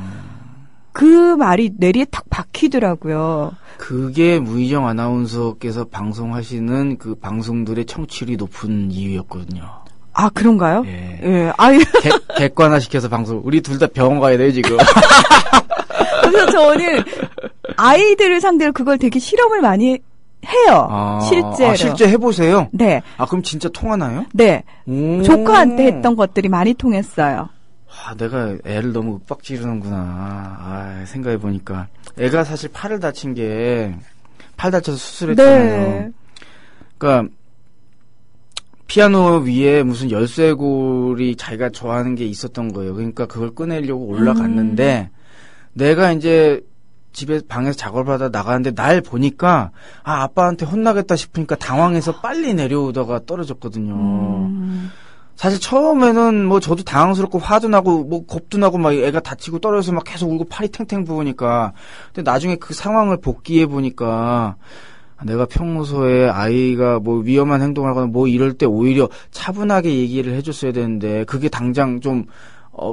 그 말이 뇌리에 탁 박히더라고요. 그게 무희정 아나운서께서 방송하시는 그 방송들의 청취율이 높은 이유였거든요. 아, 그런가요? 예. 예. 객관화시켜서 방송. 우리 둘 다 병원 가야 돼요, 지금. 그래서 저는 아이들을 상대로 그걸 되게 실험을 많이 해요. 실제로. 실제 해보세요? 네. 그럼 진짜 통하나요? 네. 조카한테 했던 것들이 많이 통했어요. 내가 애를 너무 윽박 지르는구나. 생각해보니까. 애가 사실 팔을 다친 게, 팔 다쳐서 수술했잖아요. 네. 그러니까, 피아노 위에 무슨 열쇠고리 자기가 좋아하는 게 있었던 거예요. 그러니까 그걸 꺼내려고 올라갔는데, 내가 이제 집에 방에서 작업을 하다 나가는데 날 보니까 아빠한테 혼나겠다 싶으니까 당황해서 빨리 내려오다가 떨어졌거든요. 사실 처음에는 뭐 저도 당황스럽고 화도 나고 뭐 겁도 나고 막 애가 다치고 떨어져서 막 계속 울고 팔이 탱탱 부으니까 근데 나중에 그 상황을 복기해 보니까 내가 평소에 아이가 뭐 위험한 행동을 하거나 뭐 이럴 때 오히려 차분하게 얘기를 해줬어야 되는데 그게 당장 좀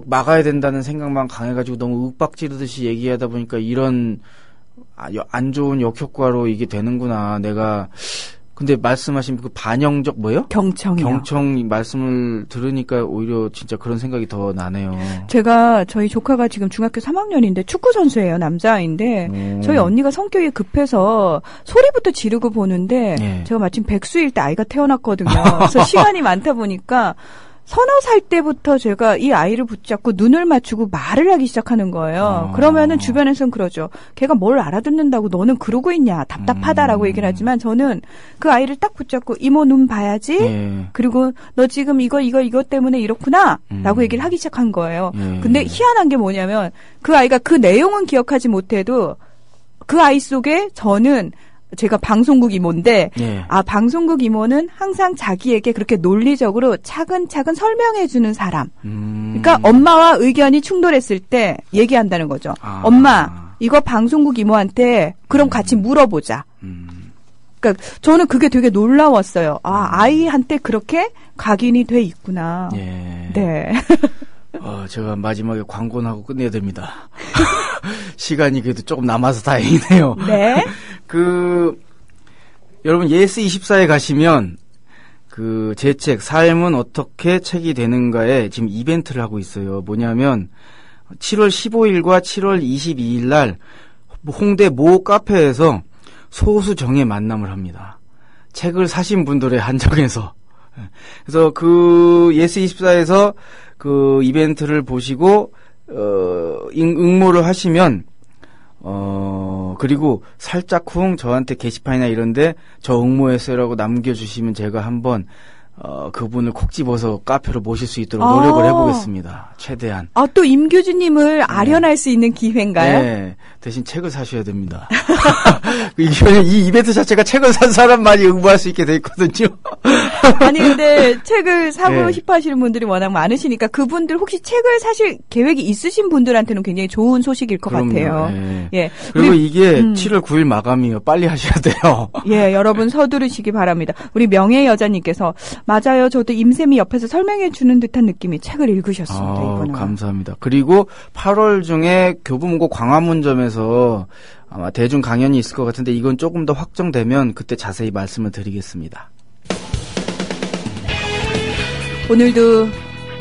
막아야 된다는 생각만 강해가지고 너무 윽박지르듯이 얘기하다 보니까 이런 안 좋은 역효과로 이게 되는구나. 내가 근데 말씀하신 그 반영적 뭐요? 경청이요. 경청 말씀을 들으니까 오히려 진짜 그런 생각이 더 나네요. 제가 저희 조카가 지금 중학교 3학년인데 축구 선수예요. 남자아이인데 저희 언니가 성격이 급해서 소리부터 지르고 보는데 네. 제가 마침 백수일 때 아이가 태어났거든요. 그래서 시간이 많다 보니까 서너 살 때부터 제가 이 아이를 붙잡고 눈을 맞추고 말을 하기 시작하는 거예요. 그러면은 주변에서는 그러죠. 걔가 뭘 알아듣는다고 너는 그러고 있냐. 답답하다라고 얘기를 하지만 저는 그 아이를 딱 붙잡고 이모 눈 봐야지. 예. 그리고 너 지금 이거 때문에 이렇구나. 라고 얘기를 하기 시작한 거예요. 근데 희한한 게 뭐냐면 그 아이가 그 내용은 기억하지 못해도 그 아이 속에 저는 제가 방송국 이모인데 예. 방송국 이모는 항상 자기에게 그렇게 논리적으로 차근차근 설명해주는 사람. 그러니까 엄마와 의견이 충돌했을 때 얘기한다는 거죠. 엄마, 이거 방송국 이모한테 그럼 같이 물어보자. 그러니까 저는 그게 되게 놀라웠어요. 아이한테 그렇게 각인이 돼 있구나. 예. 네. 제가 마지막에 광고는 하고 끝내야 됩니다. 시간이 그래도 조금 남아서 다행이네요. 네. 여러분, 예스24에 가시면, 제 책, 삶은 어떻게 책이 되는가에 지금 이벤트를 하고 있어요. 뭐냐면, 7월 15일과 7월 22일 날, 홍대 모 카페에서 소수정예 만남을 합니다. 책을 사신 분들의 한정해서. 그래서 예스24에서 이벤트를 보시고, 응모를 하시면, 그리고 살짝쿵 저한테 게시판이나 이런데 저 응모했어요라고 남겨주시면 제가 한번 그분을 콕 집어서 카페로 모실 수 있도록 노력을 해보겠습니다. 최대한. 또 임교주님을 아련할 수 있는 기회인가요? 네. 대신 책을 사셔야 됩니다. 이 이벤트 자체가 책을 산 사람만이 응모할 수 있게 돼 있거든요. 아니 근데 책을 사고 싶어 하시는 분들이 워낙 많으시니까 그분들 혹시 책을 사실 계획이 있으신 분들한테는 굉장히 좋은 소식일 것 같아요. 네. 예. 그리고 이게 7월 9일 마감이에요. 빨리 하셔야 돼요. 예, 여러분 서두르시기 바랍니다. 우리 명예 여자님께서 맞아요. 저도 임쌤이 옆에서 설명해 주는 듯한 느낌이 책을 읽으셨습니다. 이번에. 감사합니다. 그리고 8월 중에 교보문고 광화문점에서 아마 대중 강연이 있을 것 같은데 이건 조금 더 확정되면 그때 자세히 말씀을 드리겠습니다. 오늘도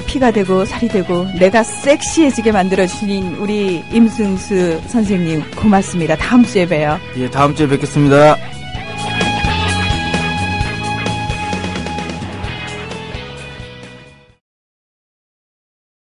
피가 되고 살이 되고 내가 섹시해지게 만들어주신 우리 임승수 선생님 고맙습니다. 다음 주에 봬요. 예, 다음 주에 뵙겠습니다.